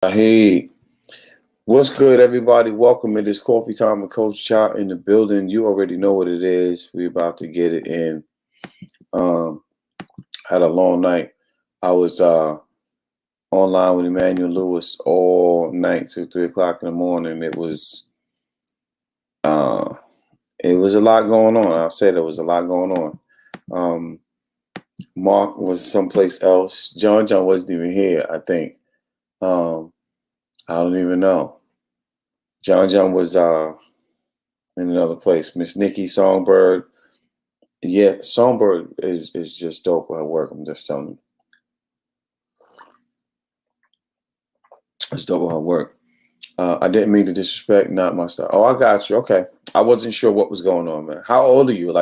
Hey, what's good, everybody? Welcome to this coffee time with Coach Cha in the building. You already know what it is. We're about to get it in. Um, had a long night. I was online with Emmanuel Lewis all night till 3 o'clock in the morning. Uh, it was a lot going on. I'll say there was a lot going on. Um, Mark was someplace else. John wasn't even here, I think. Um, I don't even know. John was in another place. Miss Nikki Songbird. Yeah, Songbird is just dope with her work. I'm just telling you. It's dope with her work. I didn't mean to disrespect, not my style. Oh, I got you. Okay. I wasn't sure what was going on, man. How old are you?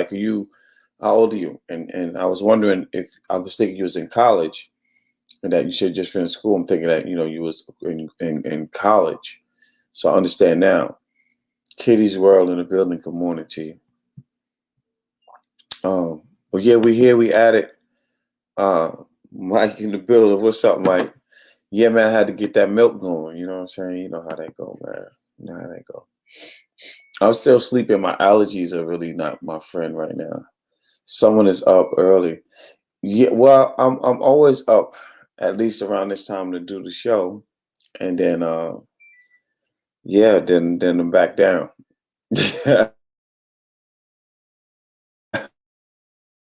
How old are you? And I was wondering if I was thinking you was in college and that you should just finish school. I'm thinking that, you was in college. So I understand now. Kitty's World in the building. Good morning to you. But yeah, we here. We at it. Mike in the building. What's up, Mike? Yeah, man, I had to get that milk going. You know what I'm saying? You know how that go, man. You know how that go. I'm still sleeping. My allergies are really not my friend right now. Someone is up early. Yeah, well, I'm always up at least around this time to do the show, and then yeah, then I'm back down.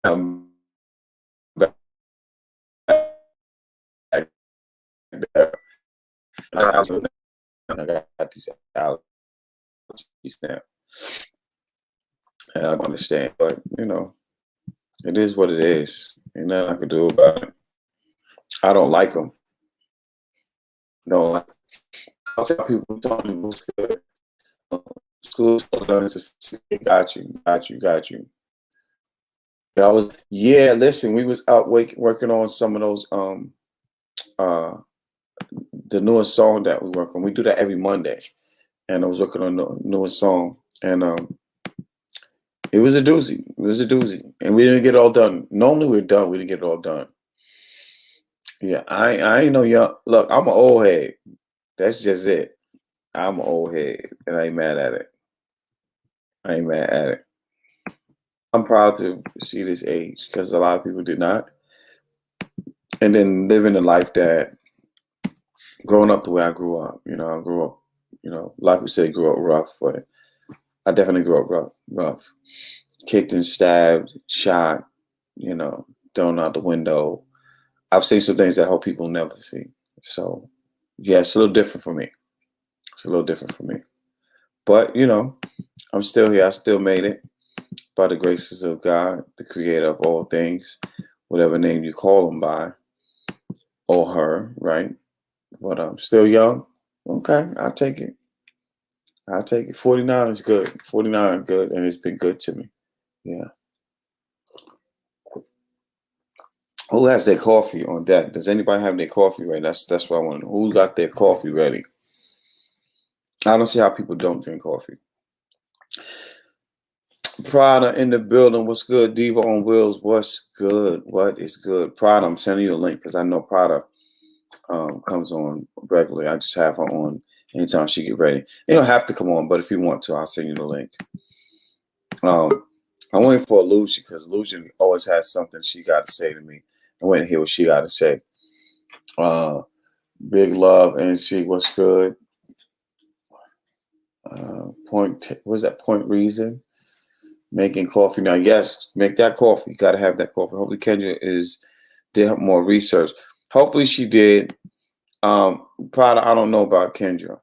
I'm back there. I got these allergies now, and I understand, but it is what it is. Ain't nothing I can do about it. I don't like them. Don't like. I'll tell people, Tony, what's good? School's learning to got you. Yeah. Listen, we was out working on some of those uh the newest song that we work on. We do that every Monday, and I was working on the newest song, and it was a doozy. It was a doozy, and we didn't get it all done. Normally we're done. We didn't get it all done. Yeah, I ain't no young. Look, I'm an old head. That's just it. I'm an old head, and I ain't mad at it. I ain't mad at it. I'm proud to see this age because a lot of people did not. And then living the life that growing up the way I grew up. I grew up, like we say, grew up rough, but I definitely grew up rough. Kicked and stabbed, shot, thrown out the window. I've seen some things that I hope people never see. So, yeah, it's a little different for me. It's a little different for me. But, I'm still here. I still made it by the graces of God, the creator of all things, whatever name you call him by, or her, right? But I'm still young. Okay, I'll take it. I'll take it. 49 is good. 49 is good, and it's been good to me. Yeah. Who has their coffee on deck? Does anybody have their coffee ready? That's what I want to know. Who got their coffee ready? I don't see how people don't drink coffee. Prada in the building. What's good? Diva on wheels. What's good? What is good? Prada, I'm sending you a link because I know Prada comes on regularly. I just have her on anytime she get ready. You don't have to come on, but if you want to, I'll send you the link. I'm waiting for Lucy because Lucy always has something she got to say to me. I'm waiting to hear what she got to say. Big love, NC. What's good? What's that? Point reason. Making coffee now. Yes, make that coffee. Got to have that coffee. Hopefully, Kendra did more research. Hopefully, she did. Prada, I don't know about Kendra.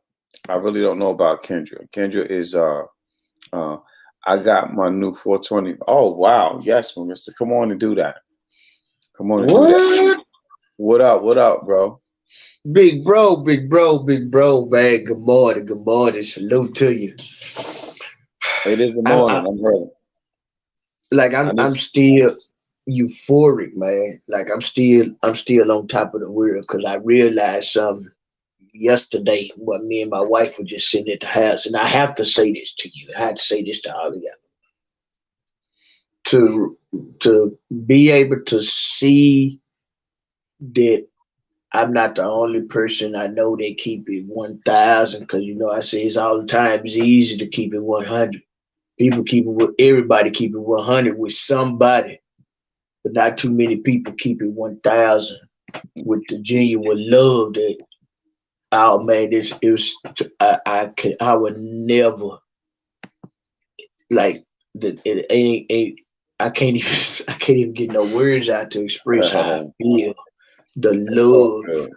I really don't know about Kendra. Kendra is I got my new 420. Oh wow, yes, Mister. Come on and do that. Come on and do that. What up? What up, bro? Big bro, man. Good morning. Salute to you. It is the I, morning. I I'm ready. like I I'm just still euphoric, man. Like I'm still on top of the world because I realized something yesterday when me and my wife were just sitting at the house, and I have to say this to you. I have to say this to all of you. To be able to see that I'm not the only person I know that keep it 1,000 because I say it's all the time. It's easy to keep it 100. People keep it with everybody. Keep it 100 with somebody, but not too many people keep it 1,000 with the genuine love that. Oh man, this it was. I would never like that. It ain't. I can't even. I can't even get no words out to express how I feel. The It's all love, good.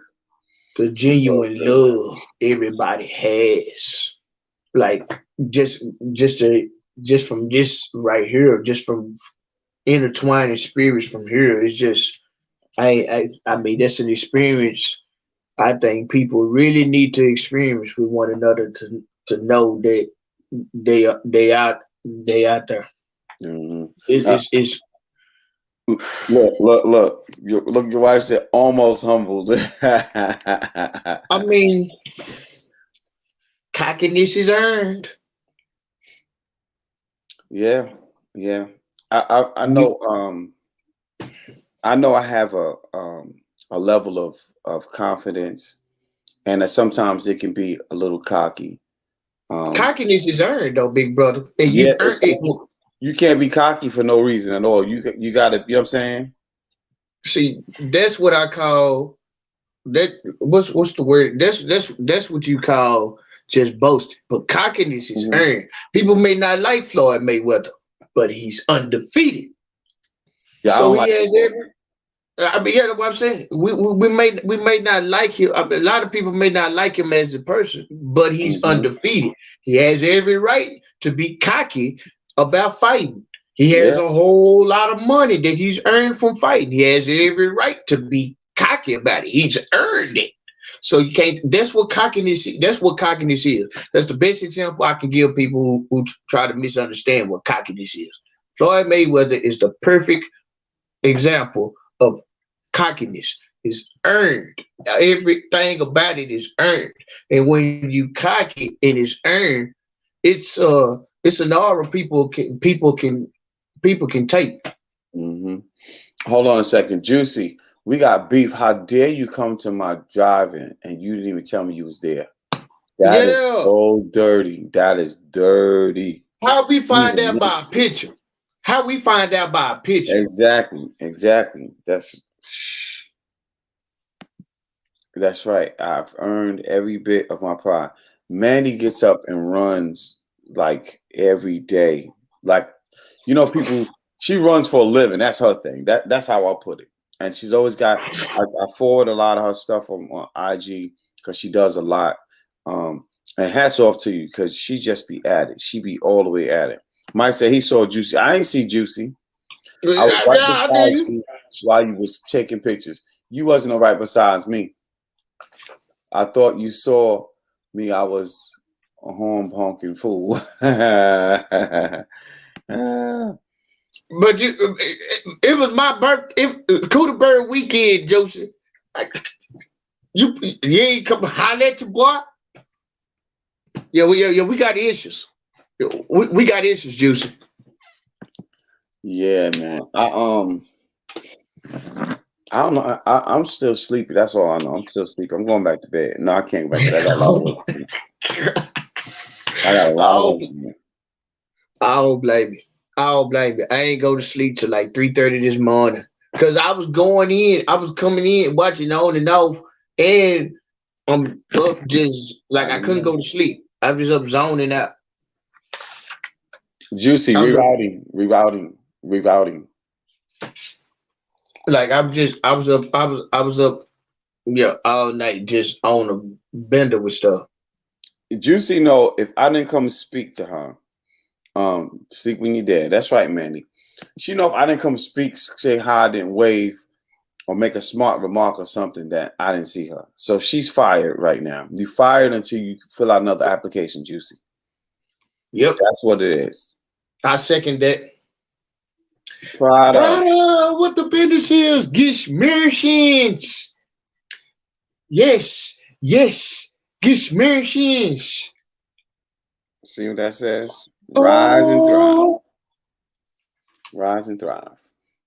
the It's all genuine good. love everybody has. Like just just to just from this right here, just from intertwining spirits from here, it's just I mean that's an experience I think people really need to experience with one another to know that they out there. Hmm. It's Look, your wife said almost humbled. I mean cockiness is earned. Yeah, yeah. I You know. I know. I have a level of confidence, and that sometimes it can be a little cocky. Um, cockiness is earned though, big brother, and yeah, you've earned it. you can't be cocky for no reason at all. You got to. You know what I'm saying? See, that's what I call that. What's the word? That's what you call just boasting. But cockiness is Hmm. earned. People may not like Floyd Mayweather, but he's undefeated. Yeah, I So don't he like has it. every. I mean, yeah, that's what I'm saying. We may not like him. I mean, a lot of people may not like him as a person, but he's Hmm. undefeated. He has every right to be cocky about fighting. He has Yeah. a whole lot of money that he's earned from fighting. He has every right to be cocky about it. He's earned it. So you can't. That's what cockiness. That's what cockiness is. That's the best example I can give people who try to misunderstand what cockiness is. Floyd Mayweather is the perfect example of cockiness is earned. Everything about it is earned. And when you cocky and it's earned, it's an aura people can take. Hmm. Hold on a second, Juicy. We got beef. How dare you come to my drive-in and you didn't even tell me you was there? That is Yeah. so dirty. That is dirty. How we You find even out by a mentioned it. picture? How we find out by a picture? Exactly. Exactly. That's right. I've earned every bit of my pride. Mandy gets up and runs like every day. Like, people, she runs for a living. That's her thing. That's how I put it. And she's always I forward a lot of her stuff on IG because she does a lot. Um, and hats off to you because she just be at it. She be all the way at it. Mike said he saw Juicy. I ain't see Juicy. I was right Yeah, I beside didn't. you while you was taking pictures. You wasn't right besides me. I thought you saw me. I was a horn honking fool. But it was my birthday. Cooter Bird weekend, Joseph. You ain't come holler at your boy. Yeah, we got issues. We got issues, Juicy. Yeah, man. I don't know. I'm still sleepy. That's all I know. I'm still sleepy. I'm going back to bed. No, I can't go back to bed. I got a lot of work to do. I got a lot of Oh, work to do. I don't blame you. I don't blame you. I ain't go to sleep till like 3:30 this morning. Cause I was going in, I was coming in, watching on and off, and I'm up just like I I couldn't know. go to sleep. I was up zoning out. Juicy, I was up, rerouting. like I was up, yeah, all night just on a bender with stuff. Juicy, know if I didn't come speak to her, speak when you're dead. That's right, Mandy. She know if I didn't come speak, say hi, I didn't wave, or make a smart remark or something that I didn't see her. So she's fired right now. You fired until you fill out another application, Juicy. Yep, That's what it is. I second that. Prada. Prada, what the business is? Geschmerchens. Yes, yes, Geschmerchens. See what that says? Rise and thrive. Oh, Rise and thrive.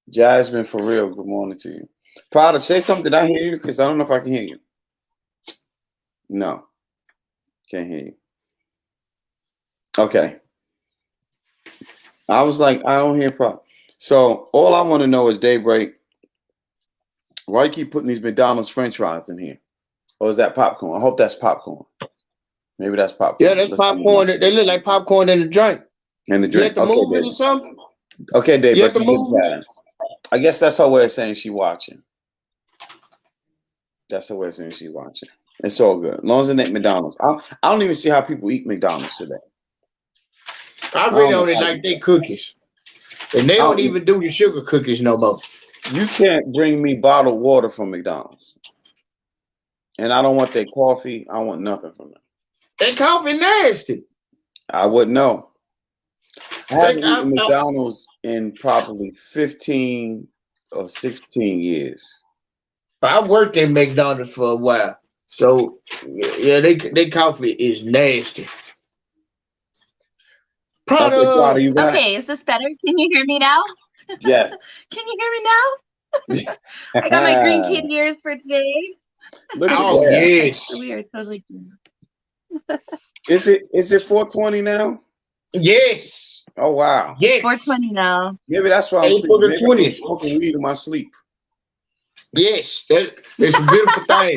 Jasmine, for real, good morning to you. Prada, say something. I hear you because I don't know if I can hear you. No, can't hear you. Okay. I was like, I don't hear Prada. So all I want to know is Daybreak. Why you keep putting these McDonald's French fries in here? Or is that popcorn? I hope that's popcorn. Maybe that's popcorn. Yeah, that's popcorn. They look like popcorn in the drink. And the You drink. at the movies or something? Okay, Daybreak. You at the movies? I guess that's her way of saying she watching. That's her way of saying she watching. It's all good. As long as it ain't McDonald's. I don't even see how people eat McDonald's today. I really only like their cookies. And they don't even do the sugar cookies no more. You can't bring me bottled water from McDonald's. And I don't want their coffee. I want nothing from them. Their coffee nasty. I wouldn't know. I haven't eaten McDonald's in probably 15 or 16 years. I worked in McDonald's for a while. So, yeah, they coffee is nasty. Okay, is this better? Can you hear me now? Yes. Can you hear me now? I got my green kid ears for today. Oh, yes. We are totally. Is it 4:20 now? Yes. Oh wow. Yes. 4:20 now. Maybe that's why I'm April the 20th. Smoking weed in my sleep. Yes, it's a beautiful thing.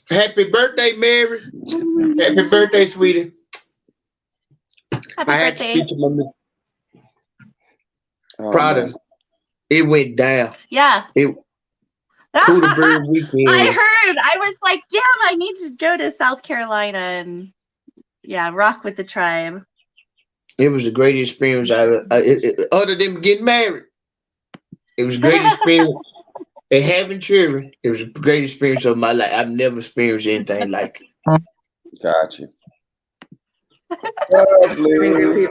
Happy birthday, Mary. Happy birthday, sweetie. Happy I had to birthday. speak to my miss. Prada. It went down. Yeah. Cooler Bird weekend. I heard. I was like, damn, I need to go to South Carolina and rock with the tribe. It was a great experience. Other than getting married, it was a great experience. And having children, it was a great experience of my life. I've never experienced anything like it. Gotcha. Lovely.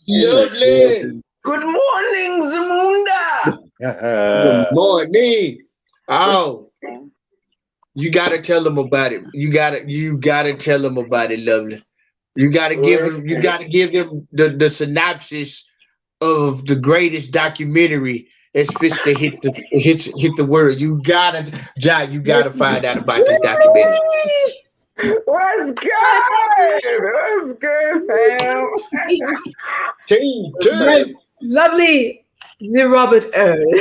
Lovely. Good morning, Zamunda. Good morning. Oh, you gotta tell them about it. You gotta tell them about it, Lovely. You gotta give them the synopsis of the greatest documentary that's fit to hit the world. You gotta find out about this documentary. What's good? What's good, fam? Team. Lovely, the Robert Earl.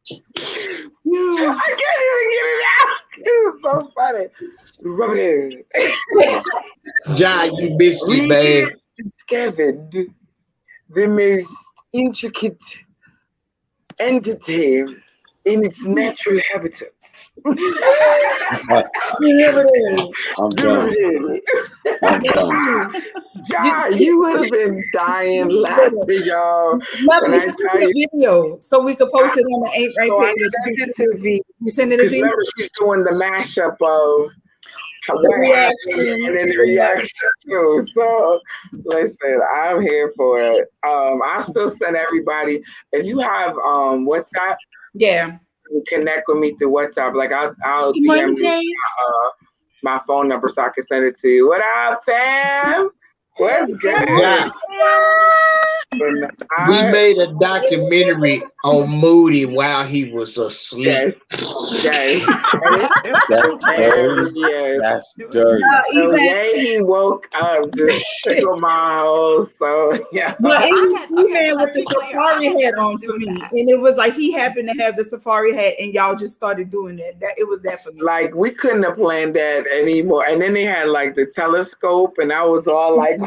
I can't even get it out. It was so funny. Robert. John, you missed it, man. Discovered the most intricate entity in its natural habitat. I'm done. John, you would have been dying laughing, y'all. Lovely, send me a video so we could post it on the Ain't Right So page. I sent it to V. You send it to V? Remember, she's doing the mashup of The reaction. and then the reaction too. So listen, I'm here for it. I still send everybody. If you have WhatsApp, Yeah. you connect with me through WhatsApp. Like I'll Good morning, DM Jay. you my phone number so I can send it to you. What up, fam? What's good? Yeah. We made a documentary on Moody while he was asleep. Yes. That's dirty. Yes. That's dirty. The way he woke up just tickled my hole. So yeah. Well, it was E-Man with the safari hat on for me. And it was like he happened to have the safari hat and y'all just started doing that. It was that for me. Like we couldn't have planned that anymore. And then they had like the telescope and I was all like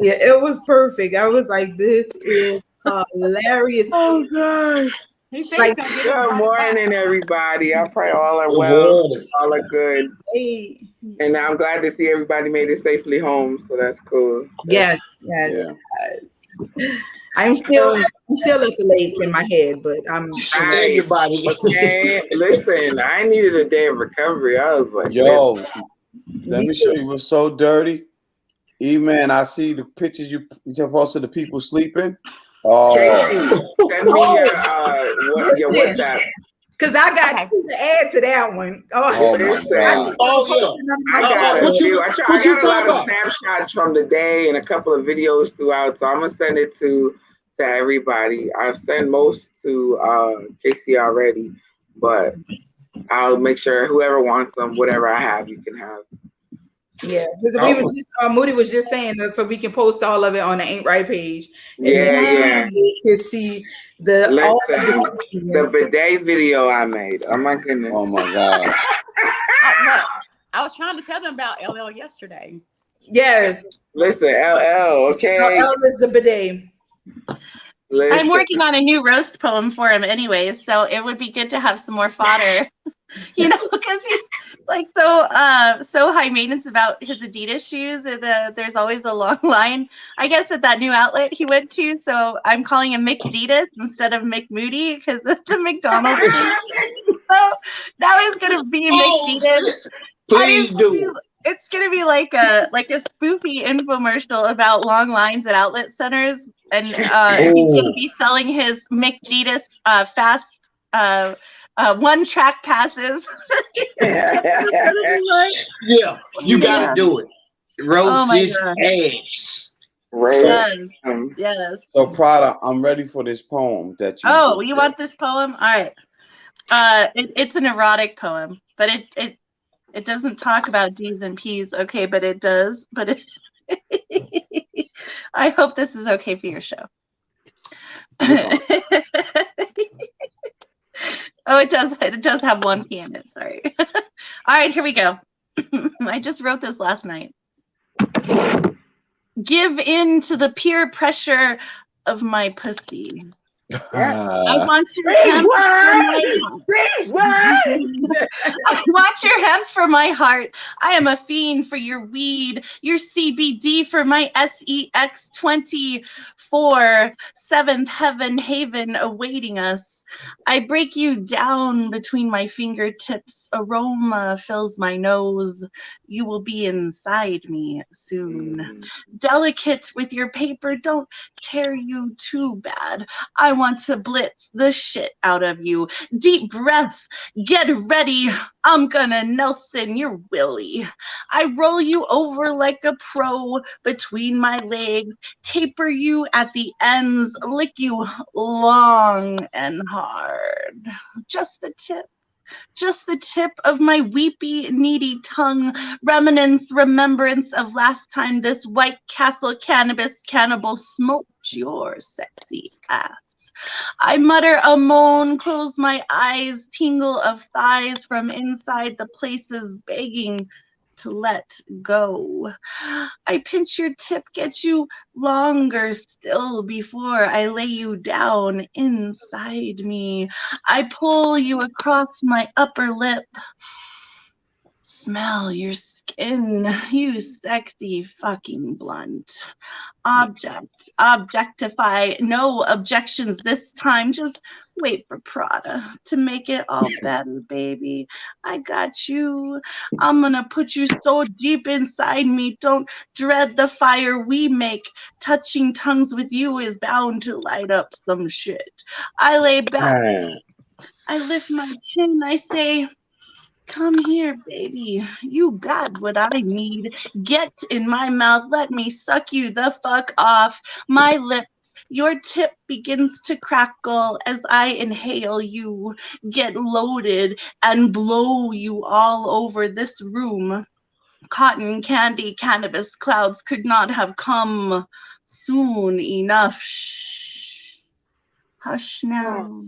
Yeah, it was perfect. I was like, this is hilarious. oh gosh. He said Like, he's gonna get Good morning, everybody. I pray all are Good well. morning. All are good. Hey. And I'm glad to see everybody made it safely home. So that's cool. Yes. I'm still at the lake in my head, but I'm Everybody. Okay, listen, I needed a day of recovery. I was like, Yo, let me show you what's so dirty. E-Man, I see the pictures you posted of people sleeping. Oh, send me your WhatsApp. because I got to add to that one. oh my God. Oh, yeah. I got What you a lot talking of snapshots from the day and a couple of videos throughout. So I'm gonna send it to to everybody. I've sent most to Casey already, but I'll make sure whoever wants them, whatever I have, you can have. Yeah, because we were just Moody was just saying that so we can post all of it on the Ain't Right page. And Yeah. you can see the the bidet video I made. Oh my goodness. Oh my God. I was trying to tell them about LL yesterday. Yes. Listen, LL, okay. LL is the bidet. I'm working on a new roast poem for him anyways, so it would be good to have some more fodder. You know, because he's like so high maintenance about his Adidas shoes. There's always a long line, I guess, at that new outlet he went to. So I'm calling him McDidas instead of McMoody because of the McDonald's. So now it's gonna be McDidas. Please do. It's gonna be like a spoofy infomercial about long lines at outlet centers, and he's gonna be selling his McDidas fast one track passes. Yeah, you gotta do it. Roast his ass. Yes. So Prada, I'm ready for this poem that you. Oh, you want this poem? All right. It's an erotic poem, but it doesn't talk about D's and P's. Okay, but it does. But I hope this is okay for your show. Oh, it does. It does have one P in it. Sorry. All right, here we go. I just wrote this last night. Give in to the peer pressure of my pussy. I want your hemp I want your hemp for my heart. I am a fiend for your weed, your CBD for my SEX24, seventh heaven haven awaiting us. I break you down between my fingertips. Aroma fills my nose. You will be inside me soon. Delicate with your paper, don't tear you too bad. I want to blitz the shit out of you. Deep breath, get ready. I'm gonna Nelson your Willie. I roll you over like a pro between my legs, taper you at the ends, lick you long and hard. Just the tip of my weepy, needy tongue, remembrance of last time this White Castle cannabis cannibal smoked your sexy ass. I mutter a moan, close my eyes, tingle of thighs from inside the places begging to let go. I pinch your tip, get you longer still before I lay you down inside me. I pull you across my upper lip. Smell your skin, you sexy fucking blunt. Objectify, no objections this time. Just wait for Prada to make it all better, baby. I got you. I'm gonna put you so deep inside me. Don't dread the fire we make. Touching tongues with you is bound to light up some shit. I lay back. I lift my chin. I say, come here, baby. You got what I need. Get in my mouth. Let me suck you the fuck off my lips. Your tip begins to crackle as I inhale you, get loaded, and blow you all over this room. Cotton candy cannabis clouds could not have come soon enough. Shh. Hush now.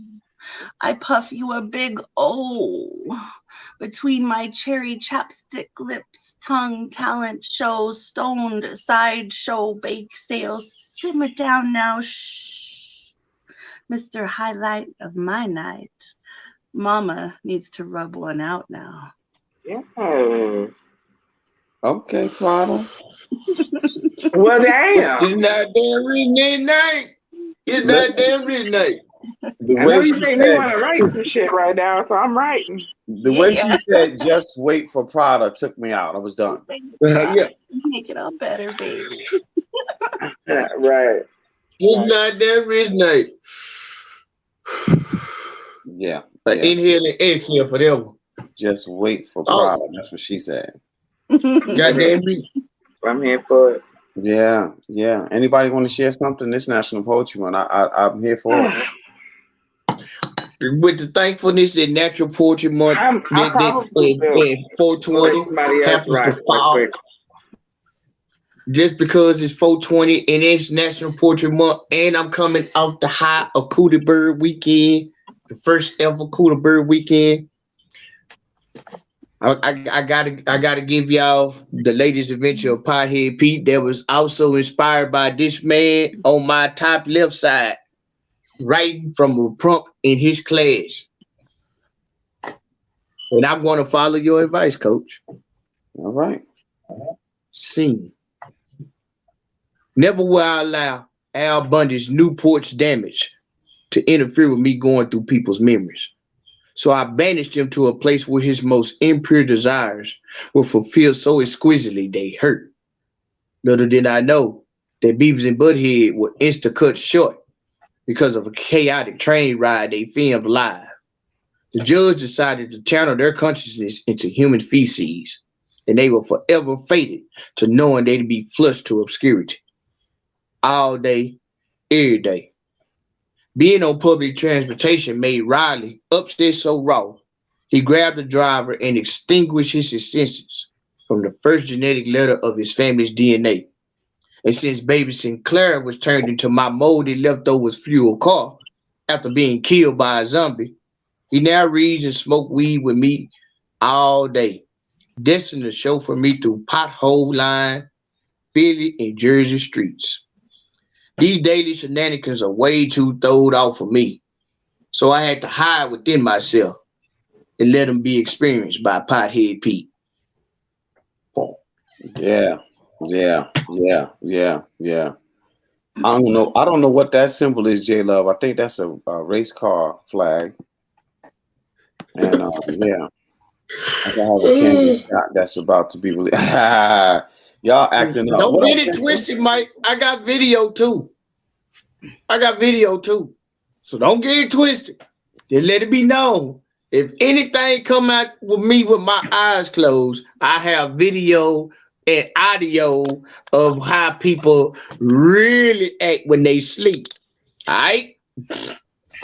I puff you a big O between my cherry chapstick lips, tongue talent show, stoned sideshow, bake sale. Simmer down now, shh. Mr. Highlight of my night. Mama needs to rub one out now. Yes. Okay, Prada. Well, damn. It's not damn written night. It's not damn written night. The I know way you she think me want said, to write some shit right now, so I'm writing. the way she said, just wait for Prada took me out. I was done. Yeah. Make it all better, baby. Right. It's not damn written night. Yeah. Inhale and exhale forever. Just wait for Prada. That's what she said. Goddamn me. So I'm here for it. Yeah, yeah. Anybody want to share something? This National Poetry Month. I'm here for it. With the thankfulness that Natural Poetry Month, I probably will. 420 Somebody else happens to rock real fall. quick. Just because it's 420 and it's National Poetry Month, and I'm coming off the high of Cootie Bird weekend, the first ever Cootie Bird weekend. I gotta give y'all the latest adventure of Pothead Pete that was also inspired by this man on my top left side, writing from a prompt in his class. And I'm gonna follow your advice, Coach. All right. Scene. Never will I allow Al Bundy's Newport's damage to interfere with me going through people's memories. So I banished him to a place where his most impure desires were fulfilled so exquisitely they hurt. Little did I know that Beavis and Butthead were insta-cut short because of a chaotic train ride they filmed live. The judge decided to channel their consciousness into human feces, and they were forever fated to knowing they'd be flushed to obscurity. All day, every day. Being on public transportation made Riley upset so raw, he grabbed the driver and extinguished his existence from the first genetic letter of his family's DNA. And since baby Sinclair was turned into my moldy leftovers fuel car after being killed by a zombie, he now reads and smokes weed with me all day, destined to chauffeur me through pothole line, Philly, and Jersey streets. These daily shenanigans are way too throwed off for me, so I had to hide within myself and let them be experienced by Pothead Pete. Boom. Yeah. I don't know what that symbol is, J Love. I think that's a race car flag. And yeah, I have a candy shot that's about to be released. Y'all acting up. Don't What get up, it twisted, Mike. I got video too. So don't get it twisted. Just let it be known. If anything come out with me with my eyes closed, I have video and audio of how people really act when they sleep. All right?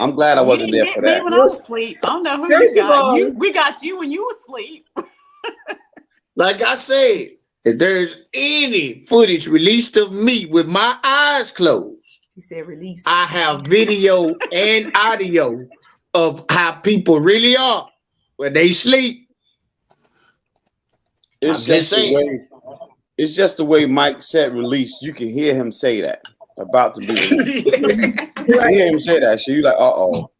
I'm glad I wasn't there for that. When I was asleep, I don't know who First you of got. all- We got you when you were asleep. Like I said, if there's any footage released of me with my eyes closed, He said release. I have video and audio of how people really are when they sleep. It's just the way Mike said release. You can hear him say that. About to be released. You hear him say that shit. You're like, uh-oh.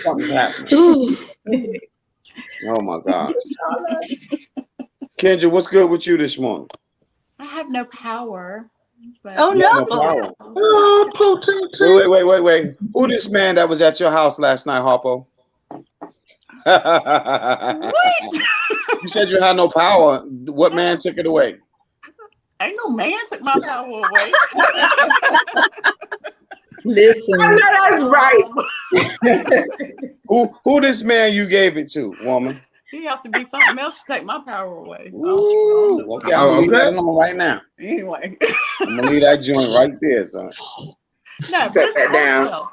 Something's happening. Oh my God. Kendra, what's good with you this morning? I have no power. But Oh, You have no. no power. Oh, potentate. Wait. Who this man that was at your house last night, Harpo? what? You said you had no power. What man took it away? Ain't no man took my power away. Listen. I know that's right. Who this man you gave it to, woman? He have to be something else to take my power away. Ooh, okay, I'm gonna leave that alone right now. Anyway. I'm gonna leave that joint right there, son. No, Set but it's that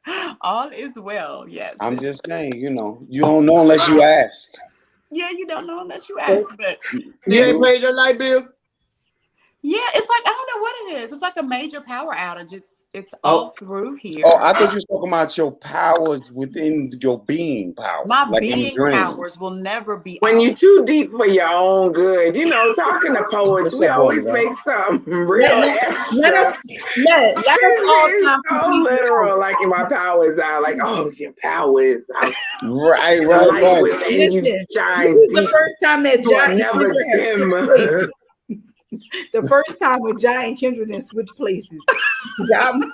down. all is well, yes. I'm just saying, you don't know unless you ask. Yeah, you don't know unless you ask, but You ain't paid your light bill? yeah, it's like I don't know what it is. It's like a major power outage. It's all through here. Oh, I thought you were talking about your powers within your being power. My like being powers will never be When off. you're too deep for your own good, talking to poets, we always make something real extra. Let us all time so literal, like in my powers out, like, oh, your powers out. Right. Listen, Shine this is the first time that John never and Kendra have dim. switched places. The first time with John and Kendra didn't switch places. Let me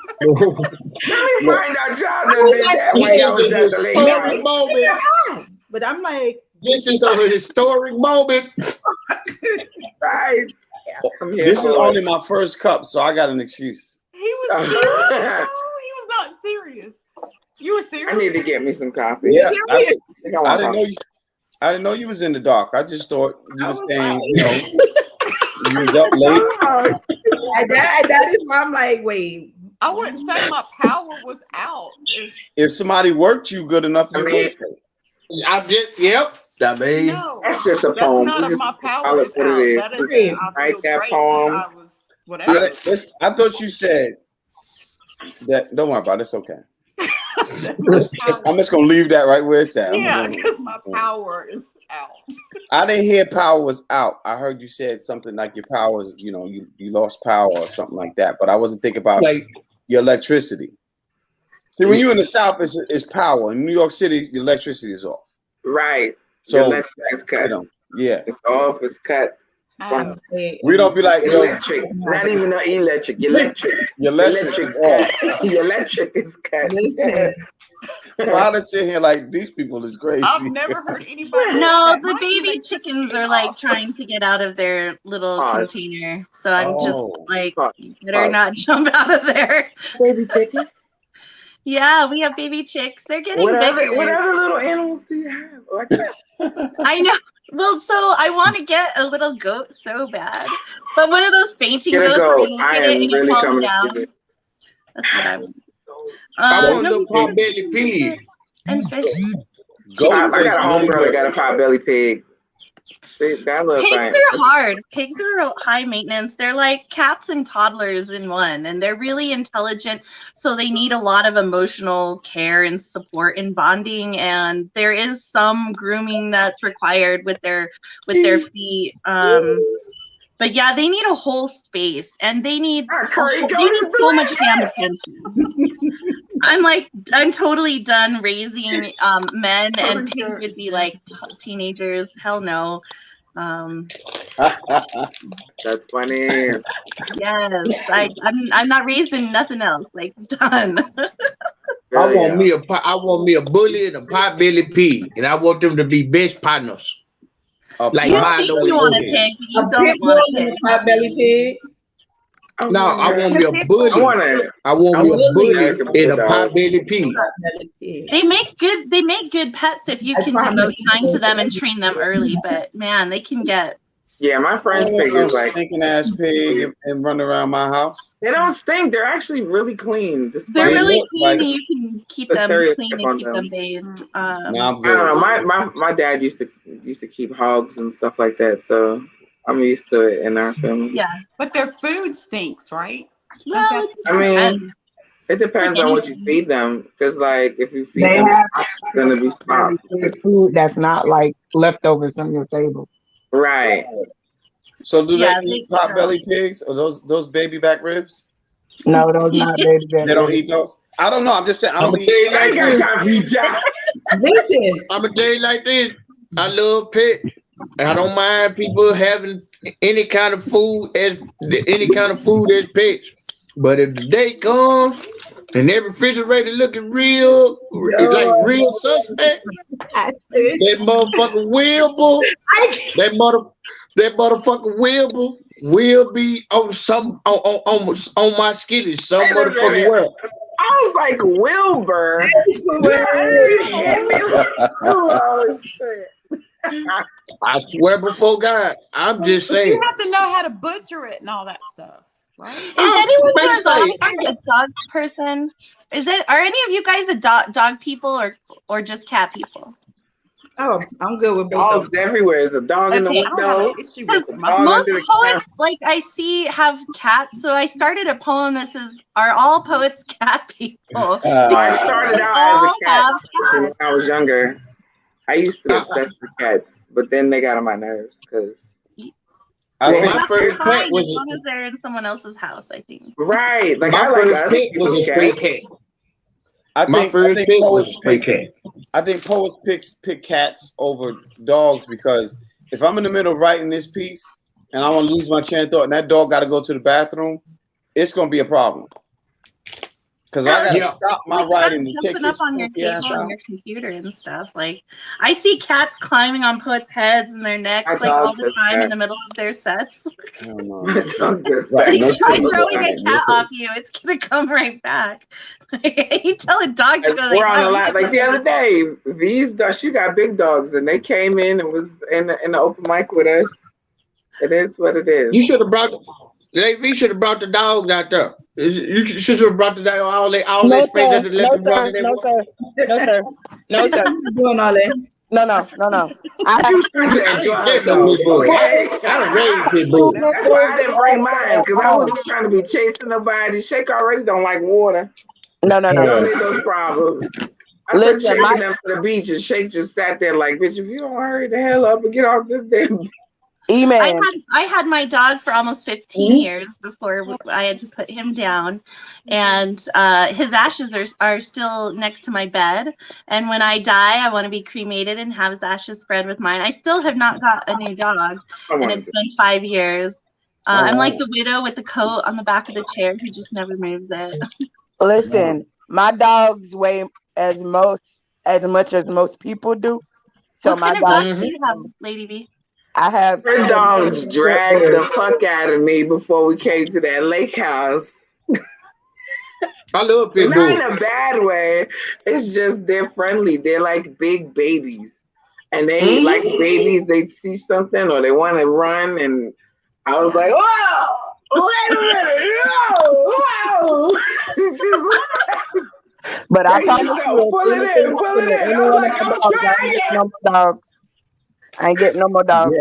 find out y'all did that way. I was at the late Historic night. moment. But I'm like, This is a historic moment. Right. This is only my first cup, so I got an excuse. He was serious. No, he was not serious. You were serious. I need to get me some coffee. Yeah, I didn't didn't know you was in the dark. I just thought you were saying, You was up late. And that is why I'm like, wait. I wouldn't say my power was out. If somebody worked you good enough, you would say. I'm just, yep. I mean, No, That's just a that's poem. not We my just power call it is what out. it is. That is, I Write feel that great poem. because I was whatever. I thought you said that. Don't worry about it. It's okay. I'm just gonna leave that right where it's at. Yeah, because my power is out. I didn't hear power was out. I heard you said something like your power is, you lost power or something like that. But I wasn't thinking about like, your electricity. See, when you're in the South, it's power. In New York City, your electricity is off. Right. So, Your electric is cut. Yeah. It's off. It's cut. We don't be like, electric. Not even no electric. Electric. Your electric is off. Your electric is cut. Why sit here like these people is crazy? I've never heard anybody. No, the baby chickens are like trying to get out of their little container. So I'm just like, you better not jump out of there. Baby chicken? Yeah, we have baby chicks. They're getting What bigger. other little animals do you have? I know. Well, so I want to get a little goat so bad, but one of those fainting goats where you look at it and it falls down. That's what I want. I want a little pot-belly pig. And fish. I got a homegirl that got a pot-belly pig. Pigs are hard. Pigs are high maintenance. They're like cats and toddlers in one, and they're really intelligent. So they need a lot of emotional care and support and bonding. And there is some grooming that's required with their feet. But yeah, they need a whole space, and they need so much damn attention. I'm totally done raising men, and pigs would be like teenagers. Hell no. That's funny. Yes, I'm not raising nothing else. Like done. I want me a bully and a pot-belly pig, and I want them to be best partners. Like you want a pig, but you don't want a pig. Pot-belly pig. No, I want me a bully. I want me a bully and a pot-belly pig. They make good pets if you can devote time to them and train them early. But man, they can get. Yeah, my friend's pig is like stinking ass pig and run around my house. They don't stink. They're actually really clean. They're really clean. And you can keep them clean and keep them bathed. I don't know. My dad used to keep hogs and stuff like that. So I'm used to it in our family. Yeah, but their food stinks, right? Well, I mean, it depends on what you feed them. Because like if you feed them, it's gonna be stopped. Food that's not like leftovers on your table. Right. So do they eat pot-belly pigs or those baby back ribs? No, those not baby back. They don't eat those. I don't know. I'm just saying. I don't eat. Listen, I'm gonna tell you like this. I love pets. I don't mind people having any kind of food as pets. But if the day comes and their refrigerator looking real, like real suspect, that motherfucker Wilbur, that motherfucker Wilbur will be on my skitty some motherfucking world. I was like Wilbur. I swear before God, I'm just saying. You have to know how to butcher it and all that stuff, right? Is anyone a dog person? Are any of you guys a dog people or just cat people? Oh, I'm good with both. Dogs everywhere. There's a dog in the window. Most poets, like I see, have cats. So I started a poem that says, "Are all poets cat people?" I started out as a cat when I was younger. I used to be obsessed with cats, but then they got on my nerves because. My first pet was as long as they're in someone else's house, I think. Right. Like my first pet was a stray cat. My first pet was a stray cat. I think poets pick cats over dogs because if I'm in the middle of writing this piece and I want to lose my chain of thought and that dog got to go to the bathroom, it's going to be a problem. Because I gotta stop my writing to take this on your table on your computer and stuff. Like I see cats climbing on poets' heads and their necks like all the time in the middle of their sets. You try throwing a cat off you, it's gonna come right back. You tell a dog to go. We're on a lot. Like the other day, V's she got big dogs and they came in and was in the open mic with us. It is what it is. You should have brought the dogs out there. You should have brought the dog all No, that space sir. that let No, them run sir. in there. No, sir. No, sir. No, sir. Doing all that. No. I You have trying to enjoy I ain't no yourself, pit bull. okay? I done raised pit two bull. pit That's why I bulls didn't bring also mine, at because I home. wasn't trying to be chasing nobody. Shake already don't like water. No. You don't need those problems. I took Listen, shaking them to the beach, and Shake just sat there like, bitch, if you don't hurry the hell up and get off this damn. E-man. I had my dog for almost 15 years before I had to put him down, and his ashes are still next to my bed. And when I die, I want to be cremated and have his ashes spread with mine. I still have not got a new dog, and it's been 5 years. I'm like the widow with the coat on the back of the chair who just never moves it. Listen, my dogs weigh as much as most people do. So What my kind of dogs dog, do you have, Lady B? I have Her 10 dogs pit dragged the bulls. fuck out of me before we came to that lake house. I love pit Not bull. in a bad way. It's just they're friendly. They're like big babies. And they like babies, they see something or they want to run. And I was like, whoa, wait a minute, whoa. It's just But I like, promise so you, pull if it anything in, pull happened it to in. any I was one of like, my I'm dogs, I ain't trying. getting no more dogs. I ain't getting no more dogs.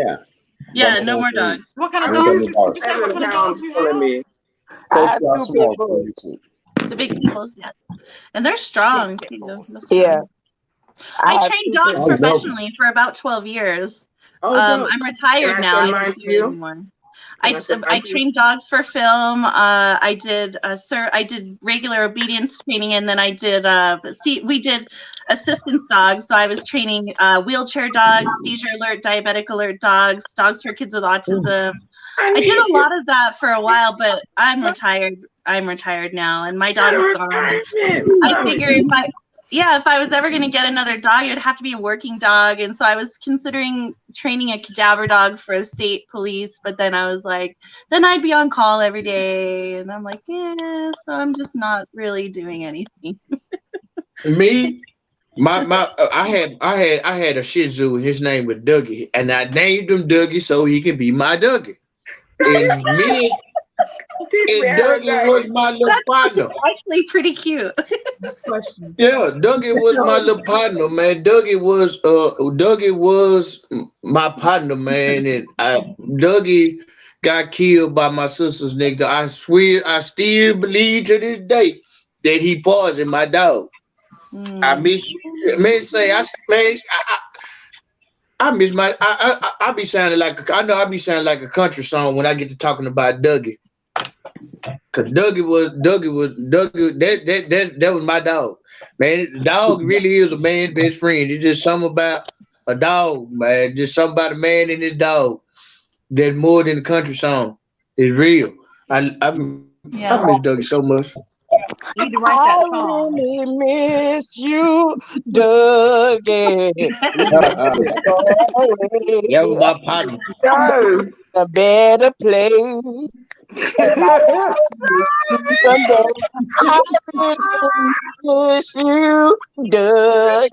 Yeah, no more dogs. What kind of I'm dogs? used Did to you say what 7 kind of pounds dogs you pulling have? me. I have 2 pit CoachJahSmalls on bulls. YouTube. The big peoples, yeah. And they're strong, Pit too. bulls. They're Yeah, strong. I I have trained 2 pit dogs Oh, bulls. dope. professionally for about 12 years. Oh, dope. I'm Can retired I now. send I mine don't to do it you? anymore. Can I send I mine to you? trained dogs for film. I did I did regular obedience training, and then I did we did assistance dogs. So I was training wheelchair dogs, seizure alert, diabetic alert dogs, dogs for kids with autism. I did a lot of that for a while, but I'm retired. I'm retired now, and my dog is gone. And I figure if I was ever going to get another dog, it would have to be a working dog. And so I was considering training a cadaver dog for the state police, but then I was like, then I'd be on call every day. And I'm like, yeah, so I'm just not really doing anything. Me, I had a Shih Tzu. His name was Dougie, and I named him Dougie so he could be my Dougie. And me and Dougie was my little partner. Actually pretty cute. Question. Yeah, Dougie was my little partner, man. Dougie was my partner, man, and Dougie got killed by my sister's nigga. I swear, I still believe to this day that he poisoned my dog. I miss, man. I miss my. I be sounding like I be sounding like a country song when I get to talking about Dougie. Cause Dougie that was my dog. Man, the dog really is a man's best friend. It's just something about a dog, man. Just something about a man and his dog that's more than a country song. It's real. I miss Dougie so much. You need to write that song. I really miss you, Dougie. That was my partner. Yes. A better place. And I miss you someday. I really miss you, Dougie.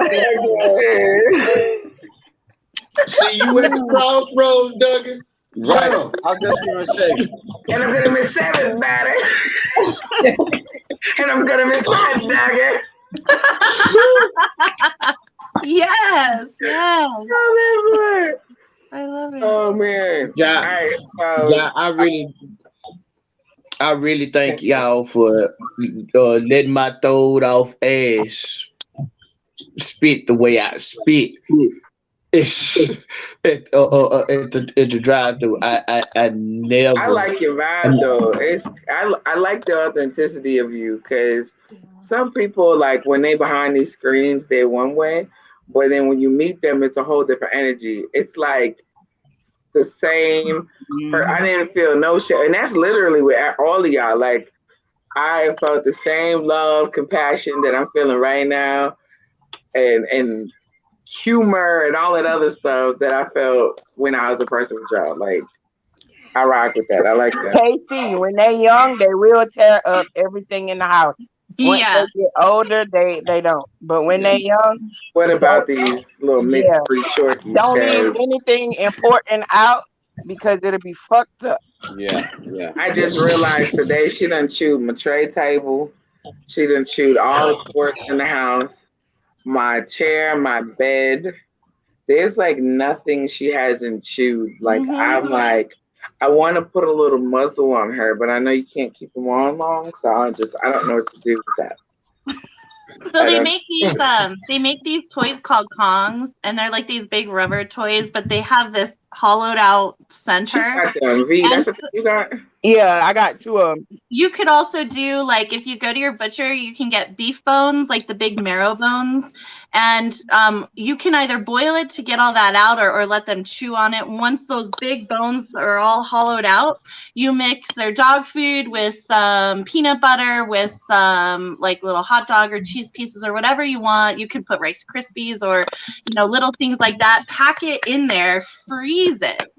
See you at the crossroads, Dougie. Right. Yeah. I was just gonna say. And I'm gonna miss Seven better. And I'm gonna miss that nugget. Yes. Oh, I love it. oh man. Ja, All right. Ja, I really thank y'all for letting my throwed off ass spit the way I spit. At the drive through. I never. I like your vibe though. I like the authenticity of you, because some people, like, when they behind these screens, they're one way, but then when you meet them, it's a whole different energy. It's like the same. I didn't feel no shit, and that's literally with all of y'all. Like, I felt the same love, compassion that I'm feeling right now, and humor and all that other stuff that I felt when I was a person with y'all. Like, I rock with that. I like that. KC, when they're young, they will tear up everything in the house. When they get older, they don't. But when they're young, What about these little mixed breed shorties? don't leave anything important out because it'll be fucked up. Yeah. I just realized today she done chewed my tray table. She done chewed all the cords in the house, my chair, my bed. There's like nothing she hasn't chewed. Like I'm like, I want to put a little muzzle on her, but I know you can't keep them on long, so I don't know what to do with that. So they make these toys called Kongs, and they're like these big rubber toys, but they have this hollowed out center. V, that's what you got? Yeah, I got 2 of them. You could also do, like, if you go to your butcher, you can get beef bones, like the big marrow bones, and you can either boil it to get all that out or let them chew on it. Once those big bones are all hollowed out, you mix their dog food with some peanut butter, with some like little hot dog or cheese pieces or whatever you want. You can put Rice Krispies or, little things like that. Pack it in there, freeze it.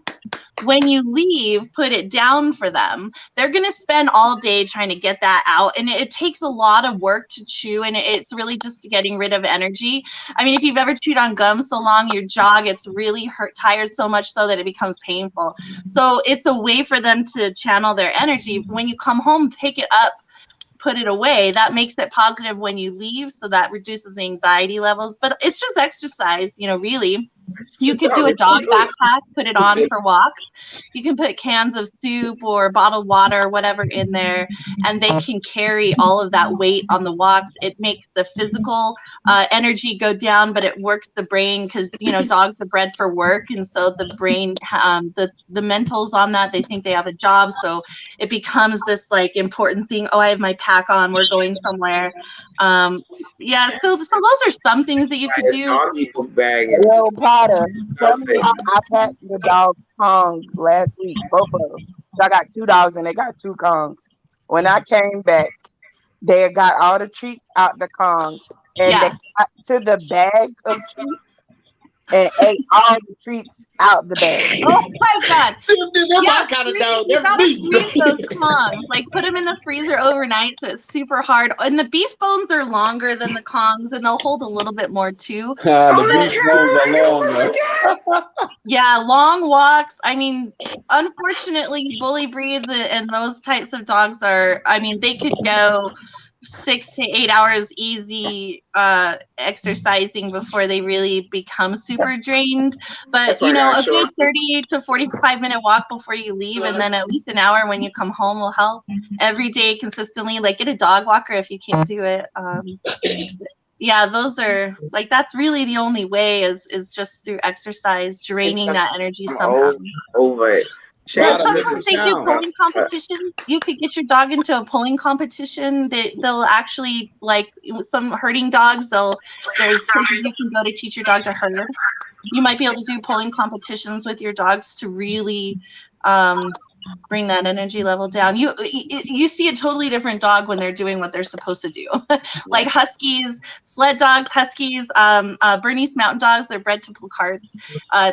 When you leave, put it down for them. They're going to spend all day trying to get that out. And it takes a lot of work to chew. And it's really just getting rid of energy. I mean, if you've ever chewed on gum so long, your jaw gets really tired so much so that it becomes painful. So it's a way for them to channel their energy. When you come home, pick it up, put it away. That makes it positive when you leave. So that reduces the anxiety levels. But it's just exercise, really. You could do a dog backpack, put it on for walks. You can put cans of soup or bottled water, whatever in there, and they can carry all of that weight on the walks. It makes the physical energy go down, but it works the brain because, dogs are bred for work. And so the brain, the mentals on that, they think they have a job. So it becomes this like important thing. Oh, I have my pack on. We're going somewhere. Yeah, so those are some things that you could do. Yo, Potter, tell me how I packed the dogs' Kongs last week, both of them. So I got 2 dogs and they got 2 Kongs. When I came back, they got all the treats out the Kong and they got to the bag of treats and ate all the treats out the bag. Oh my God! That's my kind of dog. You That's gotta me. freeze those Kongs. Like put them in the freezer overnight, so it's super hard. And the beef bones are longer than the Kongs, and they'll hold a little bit more too. The beef bones are longer. Yeah, long walks. I mean, unfortunately, bully breeds and those types of dogs are. I mean, they could go 6 to 8 hours easy exercising before they really become super drained. But a good 30 to 45-minute walk before you leave, and then at least an hour when you come home will help. Every day consistently, like get a dog walker if you can't do it. Yeah, those are like, that's really the only way is just through exercise, draining that energy somehow. Over it. Sometimes they do pulling competitions. You could get your dog into a pulling competition. They'll actually, like some herding dogs, there's places you can go to teach your dog to herd. You might be able to do pulling competitions with your dogs to really bring that energy level down. You see a totally different dog when they're doing what they're supposed to do. Like huskies, sled dogs, huskies, Bernese mountain dogs, they're bred to pull carts.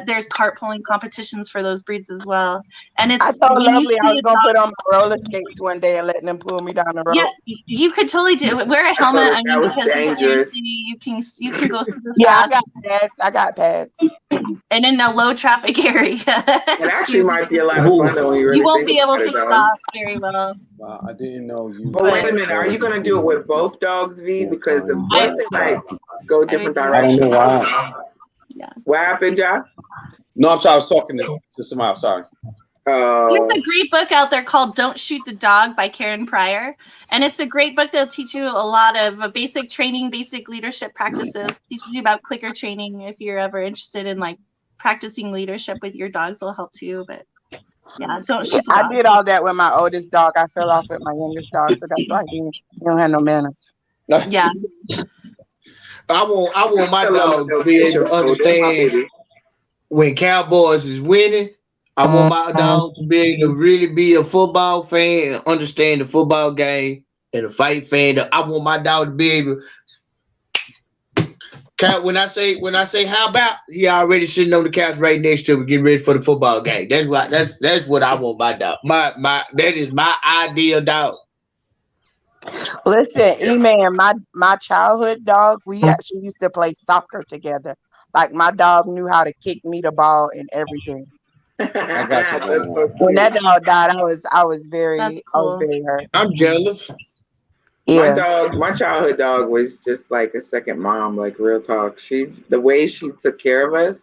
There's cart pulling competitions for those breeds as well. And it's, I told Lovely I was gonna put on my roller skates one day and let them pull me down the road. Yeah, you could totally do it. Wear a helmet. I mean, because dangerous. You can go super fast. I got pads. And in a low traffic area. It actually might be a lot of fun though. You won't be able to stop very well. Wow, I didn't know you. But wait a minute, are you gonna do it with both dogs, V? Because the both like go different directions. I don't know why. Yeah. What happened, John? No, I'm sorry. I was talking to somebody. Sorry. There's a great book out there called Don't Shoot the Dog by Karen Pryor. And it's a great book that'll teach you a lot of basic training, basic leadership practices. Teaches you about clicker training if you're ever interested in like practicing leadership with your dogs will help too. But yeah, don't shoot the dog. I did all that with my oldest dog. I fell off with my youngest dog, so that's why he don't have no manners. Yeah. I want my dog to be able to understand when Cowboys is winning. I want my dog to be able to really be a football fan and understand the football game and a fight fan. I want my dog to be able. When I say how about, he already sitting on the couch right next to me getting ready for the football game. That's what I want my dog. That is my ideal dog. Listen, E-Man, my childhood dog, we actually used to play soccer together. Like my dog knew how to kick me the ball and everything. I got you, That's so When that cute. dog died, I was That's very cool. hurt. I'm jealous. Yeah. My childhood dog was just like a second mom, like real talk. The way she took care of us